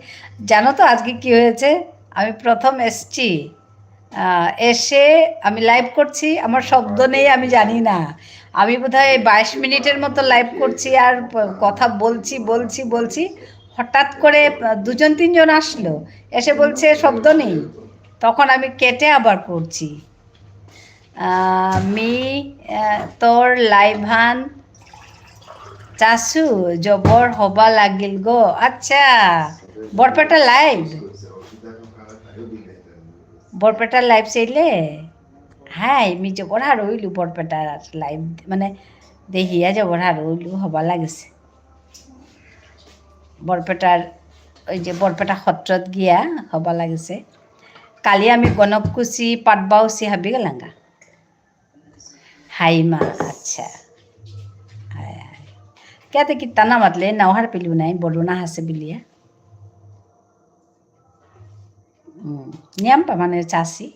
জানো তো আজকে কি হয়েছে আমি প্রথম এসছি এসে আমি লাইভ করছি আমার শব্দ নেই আমি জানি না আমি বোধহয় 22 মিনিটের মতো লাইভ করছি আর কথা বলছি বলছি বলছি হঠাৎ করে দুজন তিনজন আসলো এসে বলছে শব্দ নেই তখন আমি কেটে আবার করছি মি তোর লাইভান চাচু জবর হবা লাগিল গো আচ্ছা বরপেটা লাইভ বরপেটা লাইভ চাইলে হ্যাঁ মি জবর হার হইলু বরপেটার লাইভ মানে দেখিয়া জবর হার হইলু হবা লাগিছে বৰপেটাৰ ওই যে বৰপেটা সত্ৰত গিয়া হবা লাগিছে কালি আমি গণককুচি পাটবাউচি হাবি গেলাঙ্গা হাইমা আচ্ছা হায় হায় কেতে কিতা না মাতলে নাওহার পেলু নাই বড়ুনা হাসে বিলিয়া নিয়াম মানে চাষি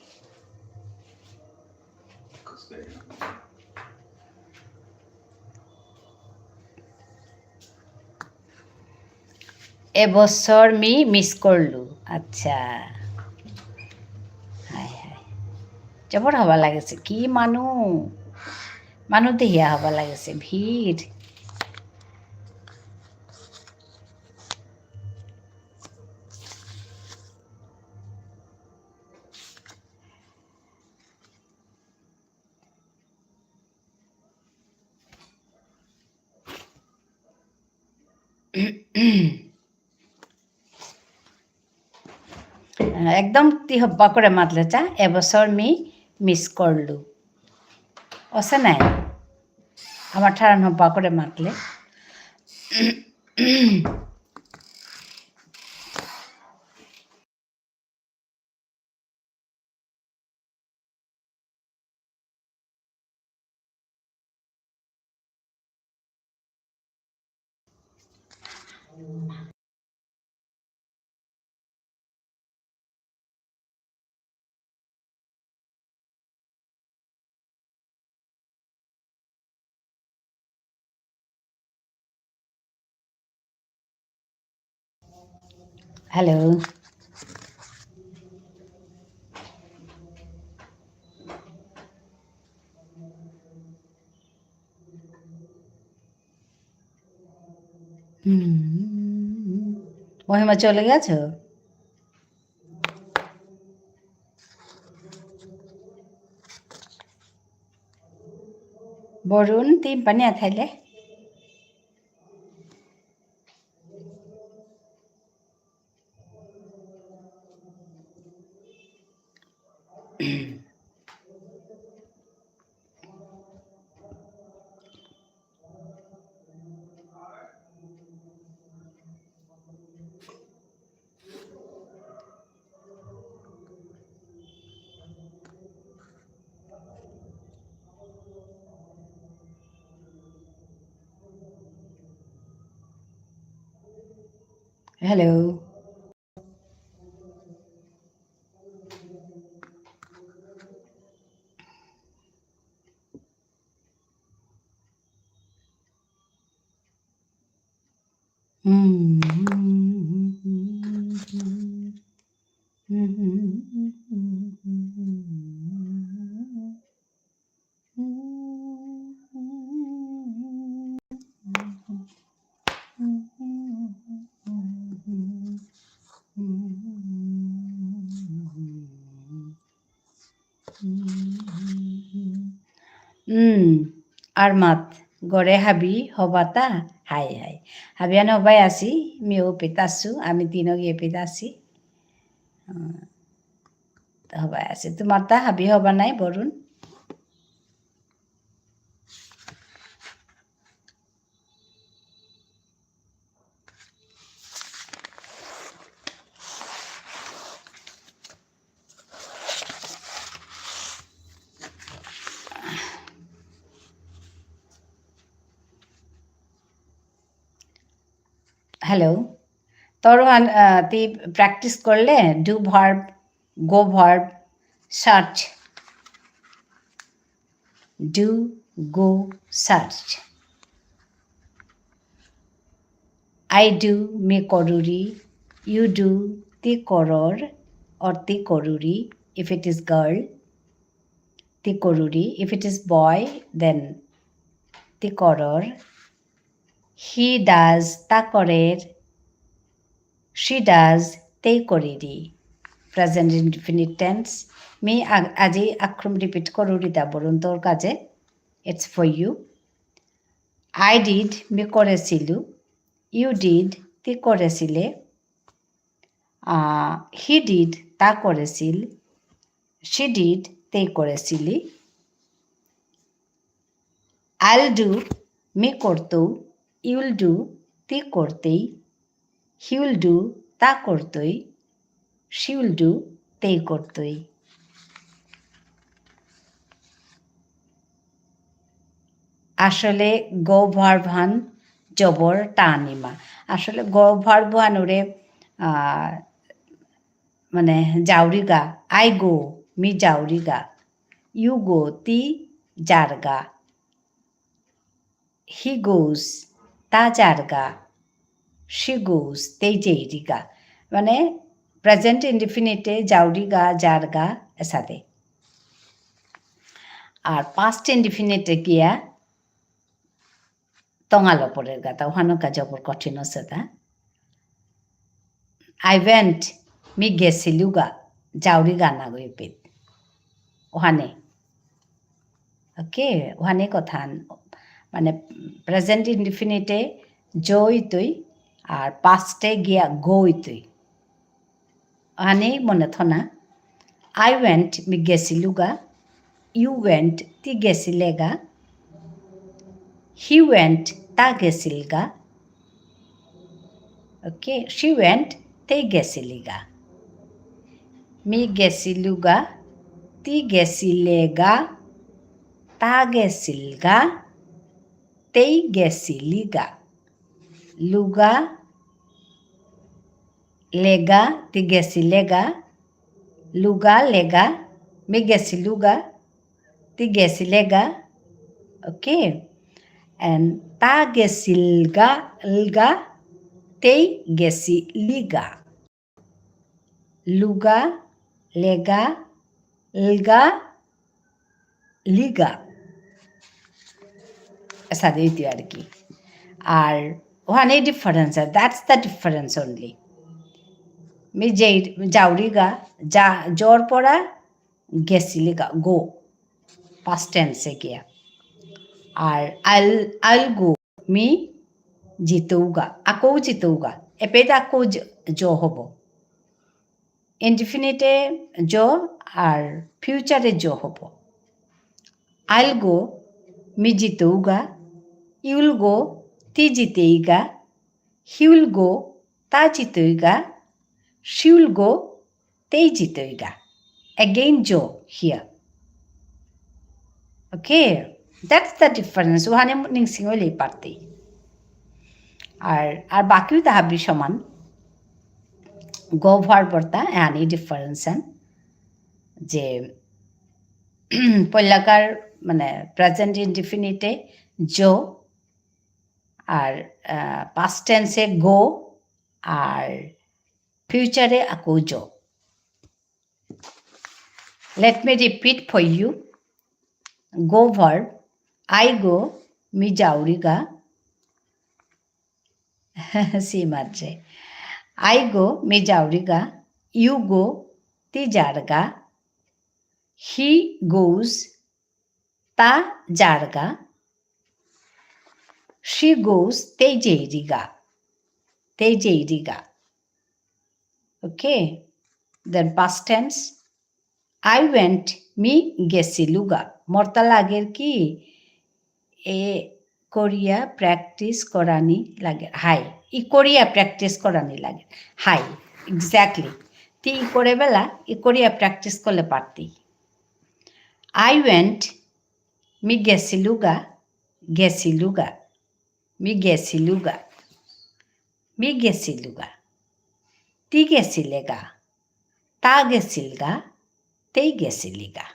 এবছৰ মি মিছ কৰিলোঁ আচ্ছা হায় হায় জবৰ হ'ব লাগিছে কি মানুহ দেহিয়া হ'ব লাগিছে ভিৰ একদম তি হব্বা করে মাতলে চা এবছৰ মি মিছ করলু আছে নাই আমার ঠারান হব্বা করে মাতলে হ্যালো মহিমা চলে গেছো বরুণ তিন পানিয়া থাইলে hello armat gore habi hobata hai hai habian hobai asi miu pitasu ami tinogi pitasi হবাই আছে তোমার তা হাবি হবা নাই বরুণ হ্যালো তোর তুই প্র্যাকটিস করলে do verb go verb search do go search I do me koruri, you do ti koror or ti koruri if it is girl, ti koruri. If it is boy, then ti koror. He does ta korer, she does te koriri. Present indefinite tense. Me aji akrum repeat koruri da borun tor kaje. It's for you. I did me koresilu. You did ti koresile. He did তা করেছিল she did তে করেছিলি I'll do মি করতো you'll do তি করতেই he will do তা করতোই she will do তে করতোই আসলে গো ভার্বান জবর টানিমা আসলে গো ভার্বান ওরে মানে জাউরিগা আই গো মি জাউরিগা ইউ গো তি জারগা হি গোজ তা জারগা শি গোজ তে জেরিগা মানে প্রেজেন্ট ইনডিফিনিটে জাউরিগা জারগা এসাদে আর পাস্ট ইনডিফিনিটে গিয়া তঙালো পরের গাতা ওহানকা জবর কঠিন সেটা আই ওয়েন্ট মি গেছিলুগা জাউরিগা না গইপিত ওহানে ওকে ওহানে কথা মানে প্রেজেন্ট ইনডিফিনিটে জইতই আর পাস্টে গিয়া গইতই ওহানে মনে থনা আই ওয়েন্ট মি গেছিলুগা ইউ ওয়েন্ট তি গেছিলেগা হি ওয়েন্ট তা গেছিলগা ওকে শি ওয়েন্ট তে গেছিলিগা মি গেছিলুগা তি গেছিলেগা তা গেছিলগা তেই গেছিলিগা লুগা লেগা তি গেছিলেগা লুগা লেগা মি গেছিলুগা তি গেছিলেগা ওকে and তা গেছিলগা লগা তেই গেছিলিগা লুগা লেগা লগা লিগা সাদে হইতে আর কি আর ওখানে ডিফারেন্স আর that's the difference only me যে জাউরিগা যা জোর পড়া গেছিলিগা গো পাস্ট টেন্সে গিয়া আর আইল গো মি জিতৌগা আকৌ জিতৌগা এপেতে আকৌ জ হব ইনডিফিনিটে জ আর ফিউচারে জ হব আইল গো মি জিতৌগা ইউল গো তি জিতেইগা হিউল গো তা জিতইগা শিউল গো তেই জিতইগা again jo here okay that's the difference ওখানে নিংসিং হইলেই পারতেই আর বাকিও তাহাবি সমান গো ভার্বর্তা এহানি ডিফারেন্স যে পল্লাকার মানে প্রেজেন্ট ইনডিফিনিটে জো আর পাস্ট টেন্সে গো আর ফিউচারে আকৌ জো let me repeat for you go verb I go mi jauriga si madre I go mi jauriga you go ti jarga he goes ta jarga. She goes tejeiriga. Tejeiriga. Okay. Then past tense. I went mi gesiluga. Mortal আগের কি এ কোরিয়া প্র্যাকটিস করানি লাগে হাই ই কোরিয়া প্র্যাকটিস করানি লাগে হাই এক্স্যাক্টলি তি ই করে বেলা ই কোরিয়া প্র্যাকটিস করলে পারতি আই ওয়েন্ট মি গেছিলুগা গেছিলুগা মি গেছিলুগা মি গেছিলুগা তি গেছিলেগা তা গেছিলগা তেই গেছিলিগা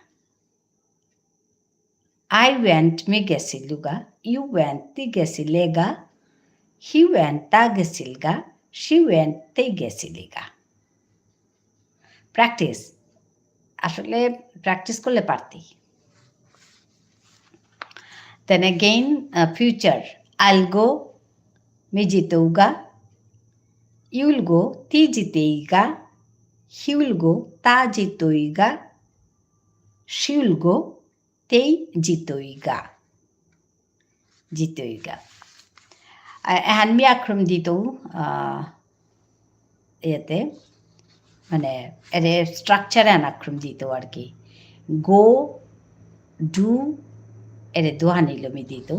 I went mi gesiluga, you went ti gesilega, he went ta gesilga, she went te gesiliga. Practice. আসলে প্র্যাকটিস করলে পারতি Then again, future. I'll go, mi jiteuga, you'll go, ti jiteiga, he will go, ta jitoiga, she will go, তেই জিতইগা জিতইগা এখন মি আক্রম দিত এতে মানে এর স্ট্রাকচারে আক্রম দিত আর কি গো ডু এর দোহানিল মি দিত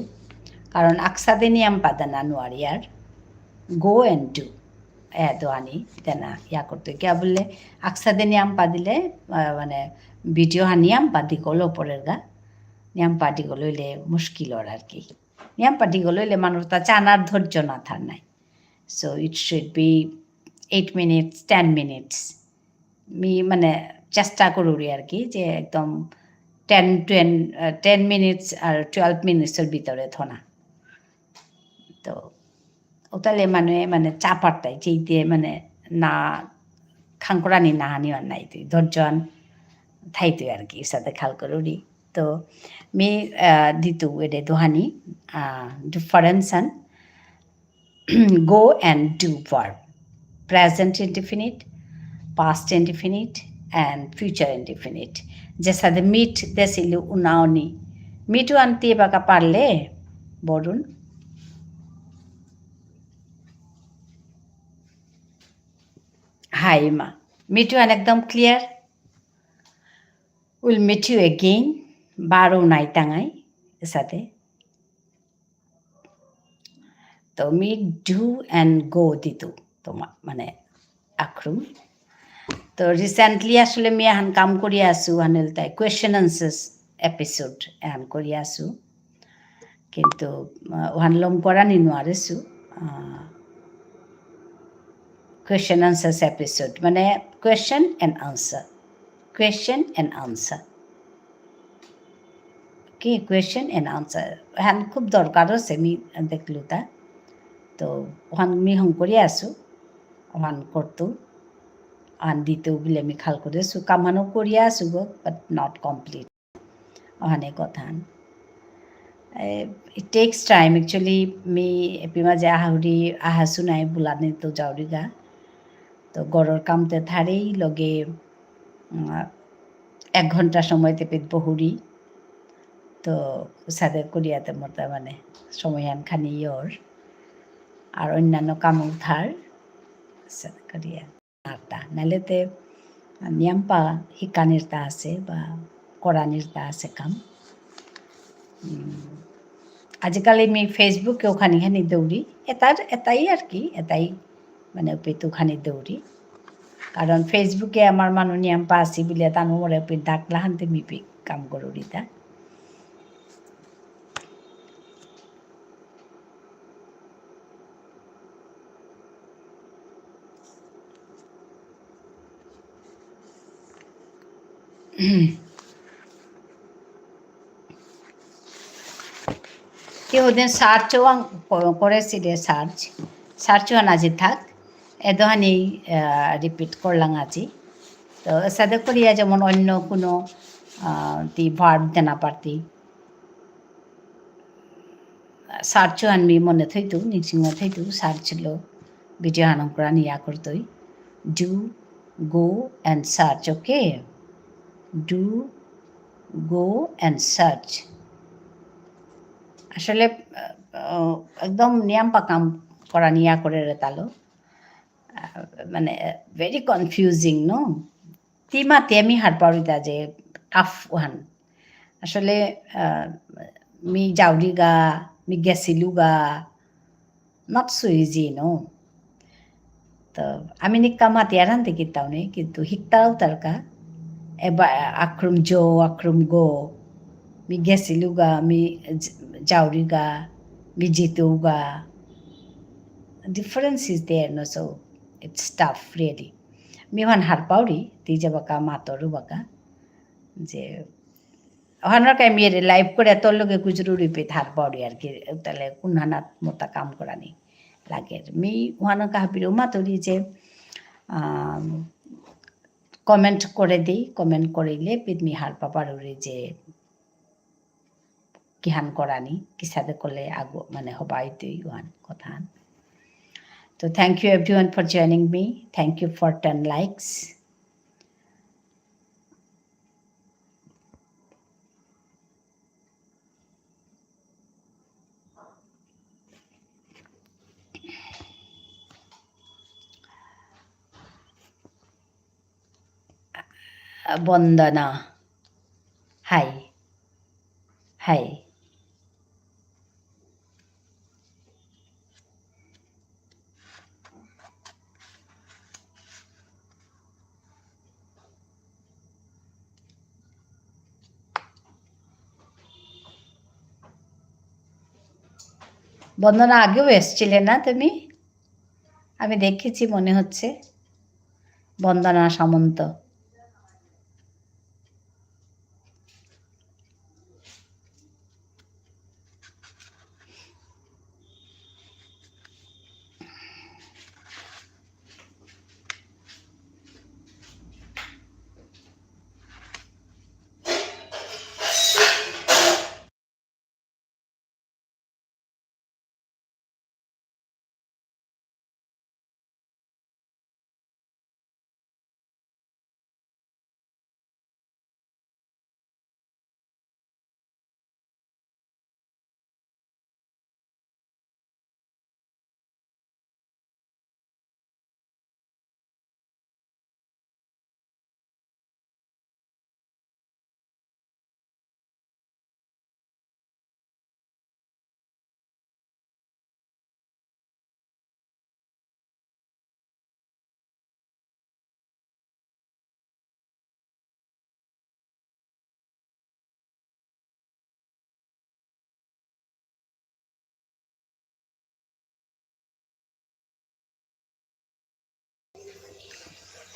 কারণ আকসাদে নিয়ম পাদানা নোয়ারিয়ার গো অ্যান্ড ডু দোহানি তেনা ইয়া করতে কিয়া বললে আকসাদে নিয়ম পা দিলে মানে ভিডিও নিয়ম পা দিকলো পরের গা নিয়ম পাটিগুলো হইলে মুশকিল আর কি নিয়ম পাটিগুলো হইলে মানুষ তা চানার ধৈর্য না থার নাই so it should be 8 minutes 10 minutes me মানে চেষ্টা করুরি আর কি যে একদম 10 মিনিটস আর 12 মিনিটসের ভিতরে থনা তো ওতালে মানে চাপারটাই যেইতে মানে না খাঙ্করানি না হানি আর নাই তুই ধৈর্যন থাইতুই আর কি সাথে খাল করুরি তো me দিতু এডে দোহানি ডিফারেন্সন go and do verb present indefinite past indefinite and future indefinite जैसा दे meet देसिलु उनाओनी মিটু আনতে বাকা পারলে বলুন হাই মা মিটু আন একদম clear will meet you again বারো নাই টাঙাই সাথে তো মি ডু অ্যান্ড গো দিত তোমার মানে আক্রম তো রিসেন্টলি আসলে মি এখন কাম করি আসু হানেল তাই কোয়েশ্চেন আনসার্স এপিসোড এখন করি আসু কিন্তু ওহান লম করা নিনো আরেছু কোয়েশ্চেন আনসার্স এপিসোড মানে কোয়েশ্চেন অ্যান্ড আনসার কি কোয়েশ্চেন অ্যান্ড আনসার হ্যান খুব দরকার আছে মি দেখলু তা তো ওহান মি হং করি আসু ওহান করতো আন দিতেও বলে আমি খাল করেছু কামানো করিয়া আসু গো বাট নট কমপ্লিট ওহানে কথা ইট টেক্স টাইম একচুয়ালি মি এপি মাঝে আহাউরি আহাসু নাই বুলানে তো যাওরি গা তো গড়র কামতে থারেই লগে 1 ঘন্টা সময় তেপেত বহুরি তো সাদে করিয়াতে মতো মানে সময়য়ান খানি ইয়র আর অন্যান্য কামও থার সাদে করিয়া আরটা নালেতে নিয়মপা শিকানির তা আছে বা করানির তা আছে কাম আজিকালি মি ফেসবুকে ওখানি খানি দৌড়ি এটাই আর কি এটাই মানে পেতুখানি দৌড়ি কারণ ফেসবুকে আমার মানুষ নিয়মপা আছি বলে তানো মরে ডাকলা হানতে মিপি কাম করুরি তা কেউ ওদের সার্চও করেছি রে সার্চও আজি থাক এদহানি রিপিট করলাম আজি তো সাথে করিয়া যেমন অন্য কোনো তি ভার্ব দেনা পারতি সার্চও আনবি মনে থইতু নিচিং থইতু সার্চ লো ভিডিও হানং করা নিয়া করতই do go and search okay do go and search আসলে একদম নিয়াম্পা কাম করা নিয়া করে তালো মানে very confusing no tima temi harpaurita je tough one আসলে mi jauriga mi gesiluga not so easy no তো আমি নিকা মাতিয়ারান থেকে তাও নেই কিন্তু হিকতাও তারকা এবার আক্রম জো আক্রম গো mi gesiluga mi jauriga mi jituga difference is there no so it's tough really mi han harpauri tija baka matoru baka যে ওখানৰ কাই মেরে লাইভ করে তোর লগে গুজরু রিপে ধার পড়ি আর কি তাহলে কুনানাত মতা কাম করানি লাগে মি ওখানৰ কাহাপির উমা তোরি যে কমেন্ট করে দিই কমেন্ট করিলে পিদমি হার পাপারুরি যে কিহান করানি কিসাদে করলে আগো মানে হবাই তুই ওয়ান কথা তো thank you everyone for joining me thank you for 10 likes Bandana hi hi Bandana আগেও এসছিলে না তুমি আমি দেখেছি মনে হচ্ছে বন্দনা সামন্ত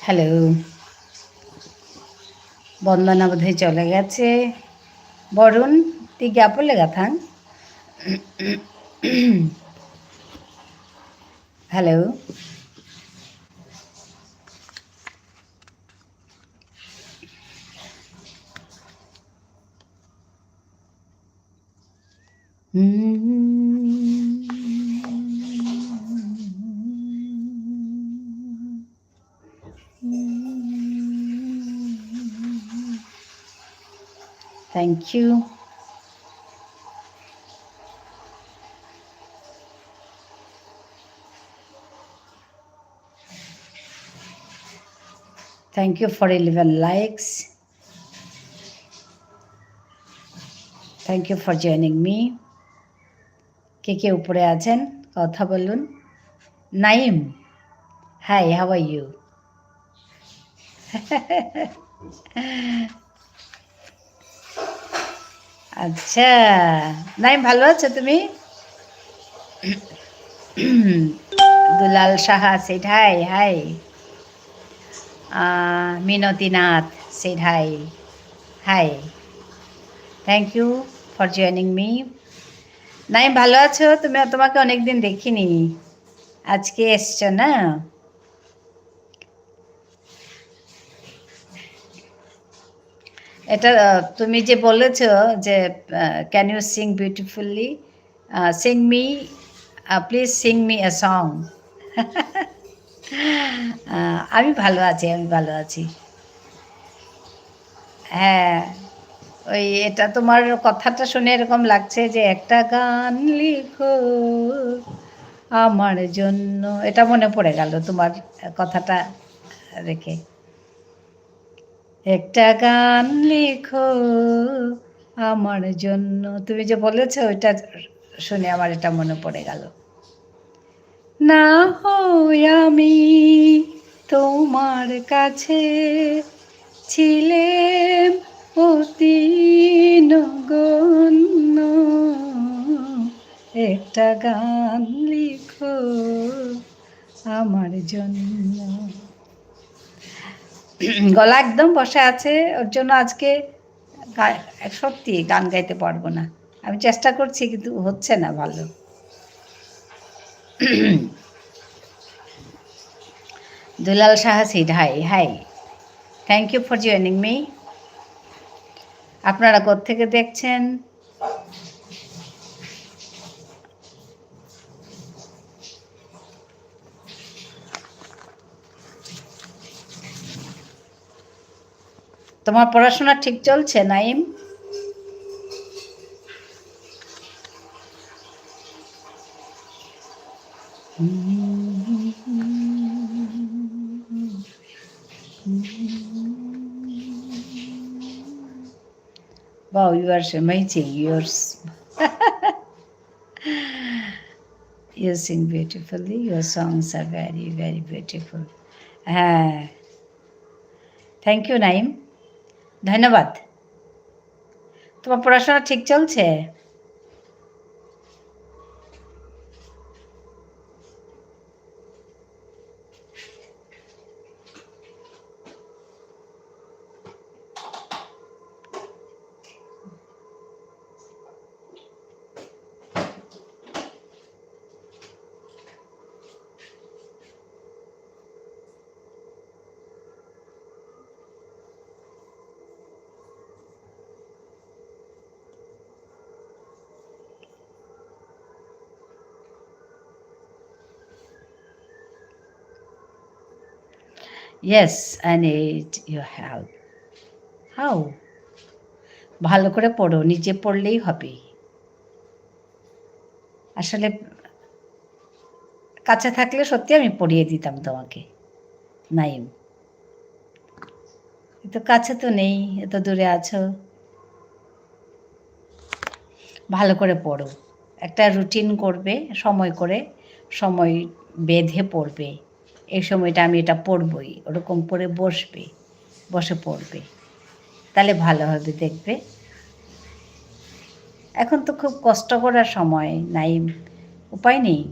হ্যালো বন্দনা বোধহয় চলে গেছে বরুণ তুই গ্যাপলে গাথাং hello thank you thank you for 11 likes thank you for joining me কে কে উপরে আছেন কথা বলুন Naim hi how are you আচ্ছা নাইম ভালো আছো তুমি Dulal Saha said hi hi Minati Nath said hi hi thank you for joining me Naim ভালো আছো তুমি তোমাকে অনেকদিন দেখিনি আজকে এসছো না এটা তুমি যে বলেছ যে can you sing beautifully sing me please sing me a song আমি ভালো আছি হ্যাঁ ওই এটা তোমার কথাটা শুনে এরকম লাগছে যে একটা গান লিখো আমার জন্য, এটা মনে পড়ে গেল তোমার কথাটা রেখে। একটা গান লিখো আমার জন্য, তুমি যে বলেছো ওইটা শুনে আমার এটা মনে পড়ে গেল। না হই আমি তোমার কাছে ছিলেম অতি নগণ্য, একটা গান লিখো আমার জন্য। গলা একদম বসে আছে, ওর জন্য আজকে সত্যি গান গাইতে পারবো না। আমি চেষ্টা করছি কিন্তু হচ্ছে না ভালো। Dulal Saha said, hi hi, thank you for joining me. আপনারা কোত্থেকে দেখছেন? তোমার পড়াশোনা ঠিক চলছে Naim? Wow, you are amazing. You sing beautifully. Your songs are very, very beautiful. হ্যাঁ, থ্যাংক ইউ নাইম, ধন্যবাদ। তোমার পড়াশোনা ঠিক চলছে? Yes, I need your help. How? ভালো করে পড়ো, নিজে পড়লেই হবে। আসলে কাছে থাকলে সত্যি আমি পড়িয়ে দিতাম তোমাকে নাইম, তো কাছে তো নেই, এত দূরে আছো। ভালো করে পড়ো, একটা রুটিন করবে, সময় করে, সময় বেঁধে পড়বে। এই সময়টা আমি এটা পড়বই, ওরকম পড়ে বসবে, বসে পড়বে, তাহলে ভালো হবে দেখবে। এখন তো খুব কষ্ট করার সময় নাইম, উপায় নেই,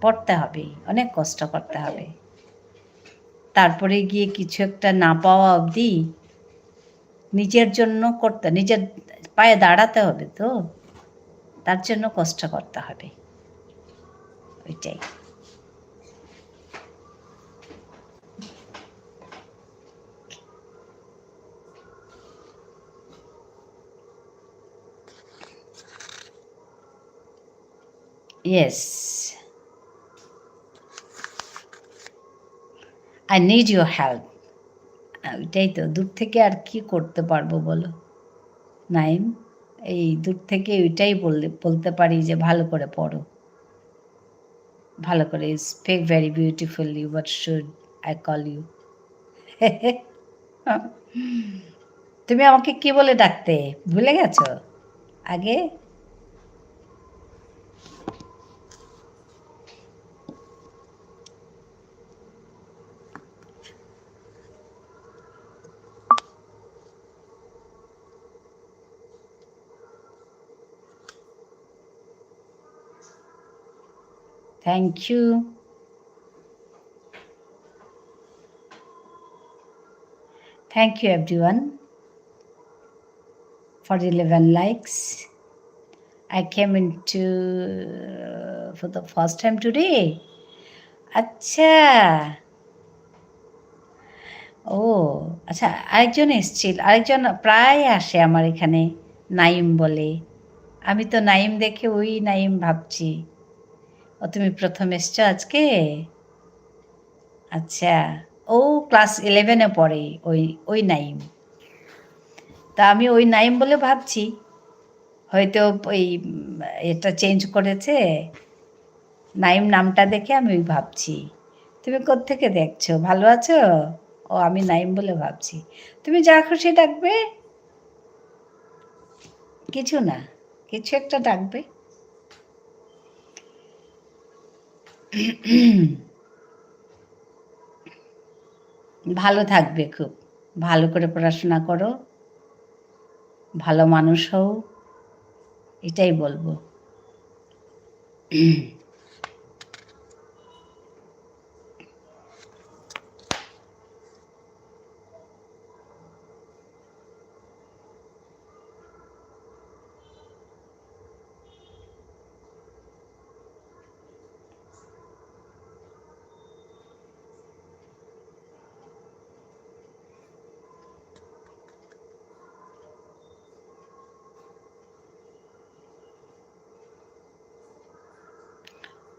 পড়তে হবে, অনেক কষ্ট করতে হবে। তারপরে গিয়ে কিছু একটা না পাওয়া অবধি নিজের জন্য করতে, নিজের পায়ে দাঁড়াতে হবে, তো তার জন্য কষ্ট করতে হবে, ওইটাই। Yes, I need your help. ওইটাই তো, দূর থেকে আর কি করতে পারবো বলো নাইম? এই দূর থেকে ওইটাই বলতে পারি যে ভালো করে পড়ো, ভালো করে speak very beautifully, what should I call you? তুমি আমাকে কি বলে ডাকতে ভুলে গেছো আগে? Thank you, thank you everyone for 11 likes. I came into for the first time today. আচ্ছা, ও আচ্ছা, আরেকজন এসছিল, আরেকজন প্রায় আসে আমার এখানে, নাইম বলে। আমি তো নাইম দেখে ওই নাইম ভাবছি। ও তুমি প্রথম এসছো আজকে? আচ্ছা, ও ক্লাস 11-এ পড়ে, ওই ওই নাইম। তা আমি ওই নাইম বলে ভাবছি, হয়তো ওই এটা চেঞ্জ করেছে, নাইম নামটা দেখে আমি ওই ভাবছি। তুমি কোত্থেকে দেখছো? ভালো আছো? ও আমি নাইম বলে ভাবছি। তুমি যা খুশি ডাকবে, কিছু না, কিছু একটা ডাকবে। ভালো থাকবে খুব, ভালো করে পড়াশোনা করো, ভালো মানুষ হও, এটাই বলবো।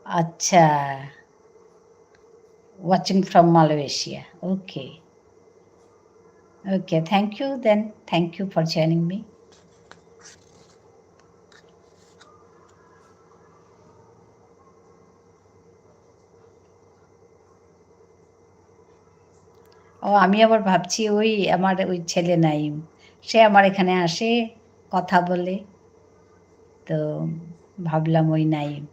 আচ্ছা, watching from Malaysia. Okay. Okay, thank you then. Thank you for joining me. ও আমি আবার ভাবছি ওই আমার ওই ছেলে নাইম, সে আমার এখানে আসে, কথা বলে, তো ভাবলাম ওই নাইম।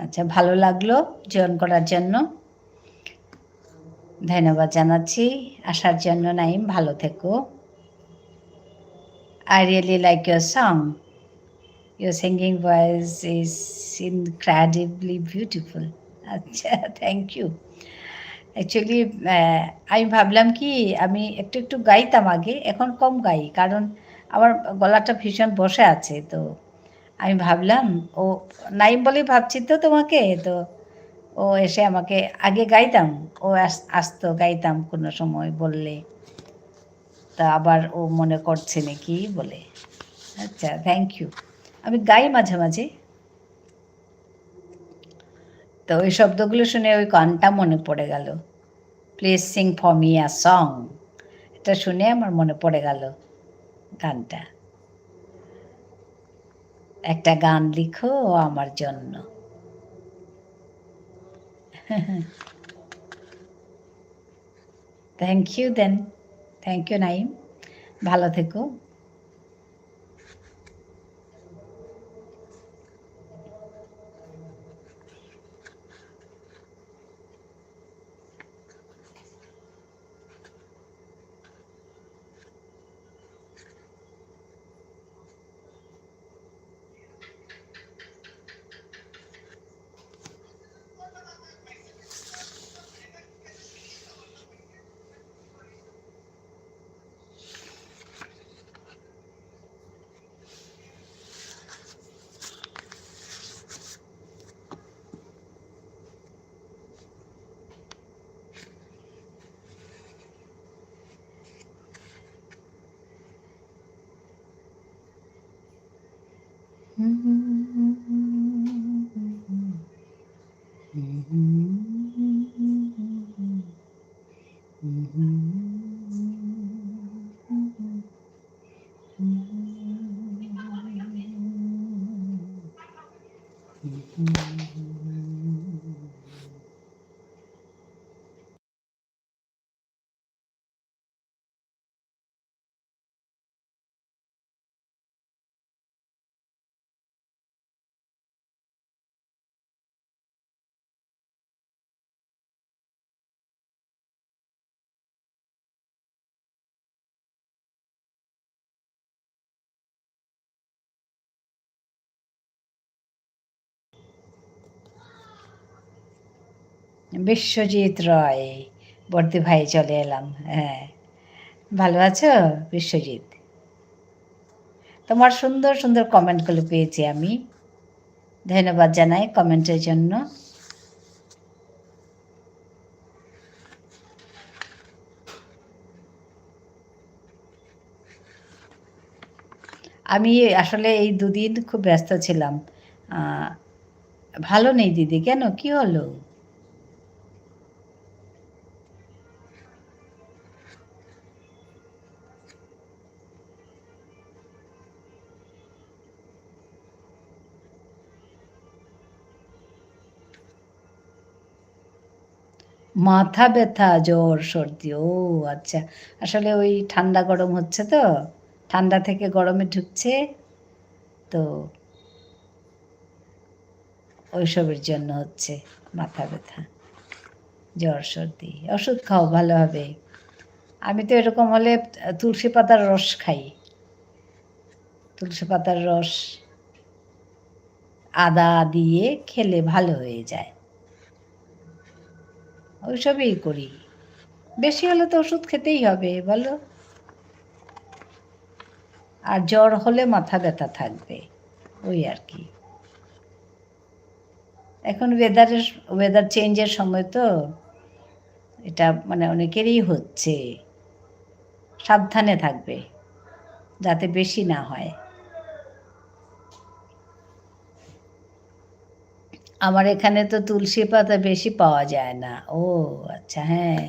আচ্ছা, ভালো লাগলো জয়েন করার জন্য, ধন্যবাদ জানাচ্ছি আসার জন্য। নাইম, ভালো থেকো। I really like your song. Your singing voice is incredibly beautiful. আচ্ছা, থ্যাংক ইউ। অ্যাকচুয়ালি আমি ভাবলাম কি, আমি একটু একটু গাইতাম আগে, এখন কম গাই, কারণ আমার গলাটা ভীষণ বসে আছে। তো আমি ভাবলাম ও নাইম বলেই ভাবছি তো তোমাকে, তো ও এসে আমাকে, আগে গাইতাম, ও আসতো, গাইতাম কোনো সময় বললে, তা আবার ও মনে করছে নাকি বলে। আচ্ছা, থ্যাংক ইউ। আমি গাই মাঝে মাঝে, তো ওই শব্দগুলো শুনে ওই গানটা মনে পড়ে গেল, please Singh for me a song. এটা শুনে আমার মনে পড়ে গেল গানটা, একটা গান লিখো আমার জন্য। Thank you then, thank you Naim, ভালো থেকো। বিশ্বজিৎ রয়, বর্দি ভাই, চলে এলাম। হ্যাঁ, ভালো আছো বিশ্বজিৎ? তোমার সুন্দর সুন্দর কমেন্টগুলো পেয়েছি আমি, ধন্যবাদ জানাই কমেন্টের জন্য। আমি আসলে এই দুদিন খুব ব্যস্ত ছিলাম, ভালো নেই দিদি। কেন, কি হলো? মাথা ব্যথা, জ্বর, সর্দি। ও আচ্ছা। আসলে ওই ঠান্ডা গরম হচ্ছে তো, ঠান্ডা থেকে গরমে ঢুকছে, তো ওইসবের জন্য হচ্ছে মাথা ব্যথা, জ্বর, সর্দি। ওষুধ খাও, ভালো হবে। আমি তো এরকম হলে তুলসী পাতার রস খাই। তুলসী পাতার রস আদা দিয়ে খেলে ভালো হয়ে যায়। ওইসবই করি। বেশি হলে তো ওষুধ খেতেই হবে, বলো। আর জ্বর হলে মাথা ব্যথা থাকবে, ওই আর কি। এখন ওয়েদার চেঞ্জের সময় তো, এটা মানে অনেকেরই হচ্ছে। সাবধানে থাকবে যাতে বেশি না হয়। আমার এখানে তো তুলসী পাতা বেশি পাওয়া যায় না। ও আচ্ছা, হ্যাঁ,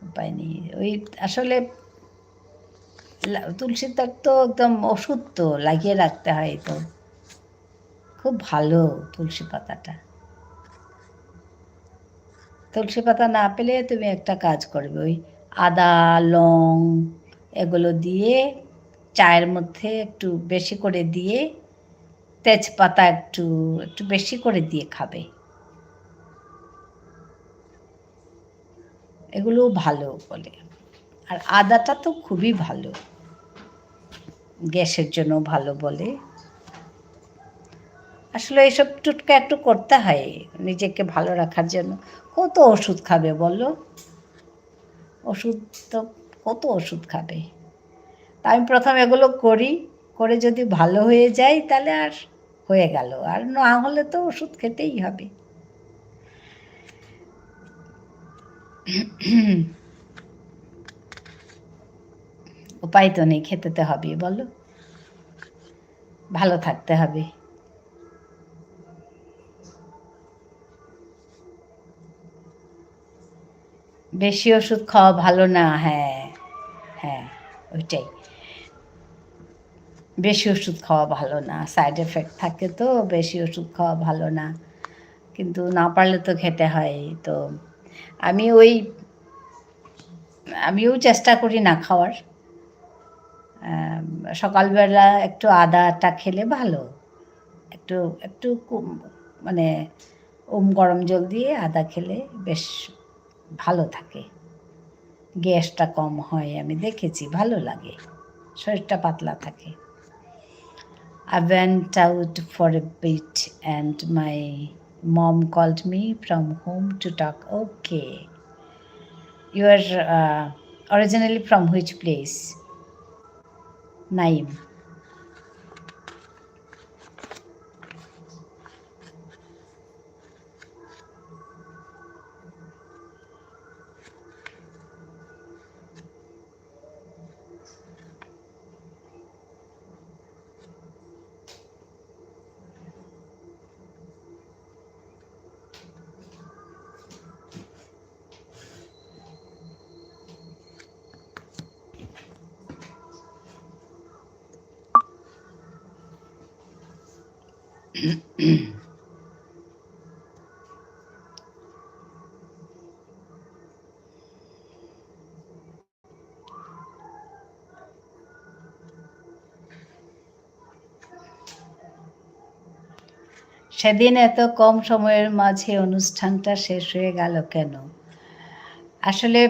উপায় নেই। ওই আসলে তুলসী তো একদম ওষুধ, তো লাগিয়ে রাখতে হয়। তো খুব ভালো তুলসী পাতাটা। তুলসী পাতা না পেলে তুমি একটা কাজ করবে, ওই আদা, লং এগুলো দিয়ে চায়ের মধ্যে একটু বেশি করে দিয়ে, তেজপাতা একটু একটু বেশি করে দিয়ে খাবে। এগুলোও ভালো বলে। আর আদাটা তো খুবই ভালো, গ্যাসের জন্য ভালো বলে। আসলে এইসব টুটকা একটু করতে হয় নিজেকে ভালো রাখার জন্য। কত ওষুধ খাবে বলো? ওষুধ তো, কত ওষুধ খাবে? তা আমি প্রথম এগুলো করি, করে যদি ভালো হয়ে যায় তাহলে আর হয়ে গেল, আর না হলে তো ওষুধ খেতেই হবে। উপায় তো নেই, খেতে তো হবে, বলো। ভালো থাকতে হবে। বেশি ওষুধ খাওয়া ভালো না, হ্যাঁ। হ্যাঁ, ওইটাই। বেশি ওষুধ খাওয়া ভালো না, সাইড এফেক্ট থাকে তো, বেশি ওষুধ খাওয়া ভালো না। কিন্তু না পারলে তো খেতে হয়। তো আমি ওই আমিও চেষ্টা করি না খাওয়ার। সকালবেলা একটু আদাটা খেলে ভালো। একটু একটু মানে গরম জল দিয়ে আদা খেলে বেশ ভালো থাকে, গ্যাসটা কম হয়। আমি দেখেছি, ভালো লাগে, শরীরটা পাতলা থাকে। I went out for a bit and my mom called me from home to talk. Okay. You are originally from which place? Naim. সেদিন এত কম সময়ের মাঝে অনুষ্ঠানটা শেষ হয়ে গেল কেন? আসলে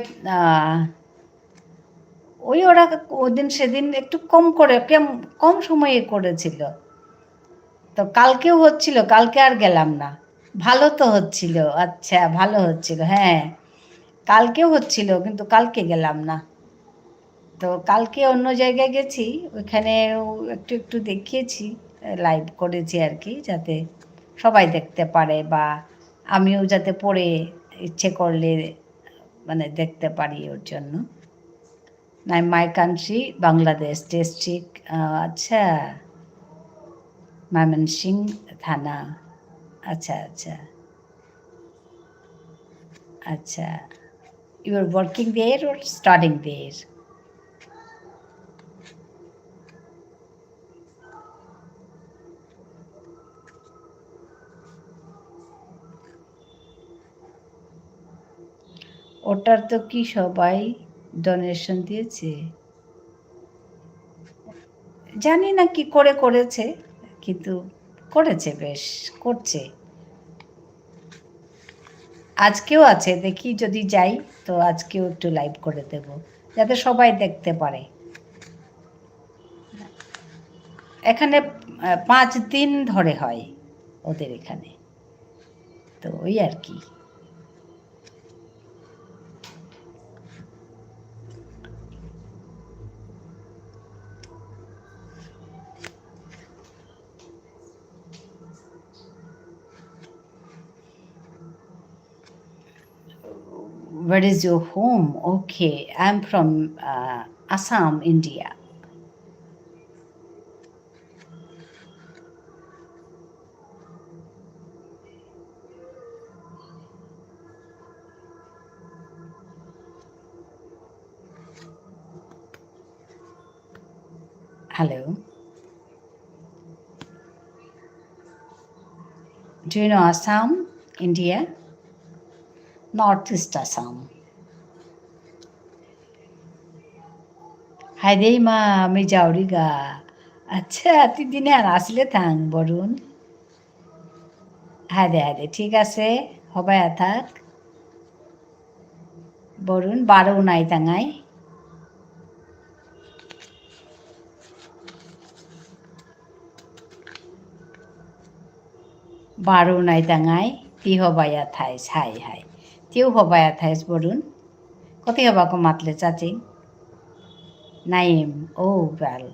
ওই ওরা ওদিন সেদিন একটু কম সময়ে করেছিল। তো কালকেও হচ্ছিল, কালকে আর গেলাম না। ভালো তো হচ্ছিল, আচ্ছা, ভালো হচ্ছিল, হ্যাঁ। কালকেও হচ্ছিল, কিন্তু কালকে গেলাম না। তো কালকে অন্য জায়গায় গেছি, ওইখানে একটু একটু দেখিয়েছি, লাইভ করেছি আর কি, যাতে সবাই দেখতে পারে, বা আমিও যাতে পড়ে ইচ্ছে করলে মানে দেখতে পারি, ওর জন্য। না, মাই কান্ট্রি বাংলাদেশ, ডিস্ট্রিক্ট। আচ্ছা, ময়মনসিংহ থানা। আচ্ছা আচ্ছা আচ্ছা। You are working there or studying there? ওটার তো কি সবাই ডোনেশন দিয়েছে? জানি না কি করে করেছে, কিন্তু করেছে, বেশ করছে। আজকেও আছে, দেখি যদি যাই তো আজকেও একটু লাইভ করে দেব, যাতে সবাই দেখতে পারে। এখানে 5 দিন ধরে হয় ওদের এখানে, তো ওই আর কি। Where is your home? Okay, I'm from Assam, India. Hello. Do you know Assam, India? Northeast Assam. হাইদেই মা আমি যাওরি গা। আচ্ছা, তুই দিনে আর আসলে থাং বরুণ। হায়দে হায়দে, ঠিক আছে, হবাই থাক বরুণ, বারো নাই তাঙাই। বারো নাই তাঙাই, তি হবাইয়া থাইস, হাই হাই। তিও হবাইয়া থাইস বরুণ। কতি হবা কো মাতলে চাচি? নাইম, ও বেল।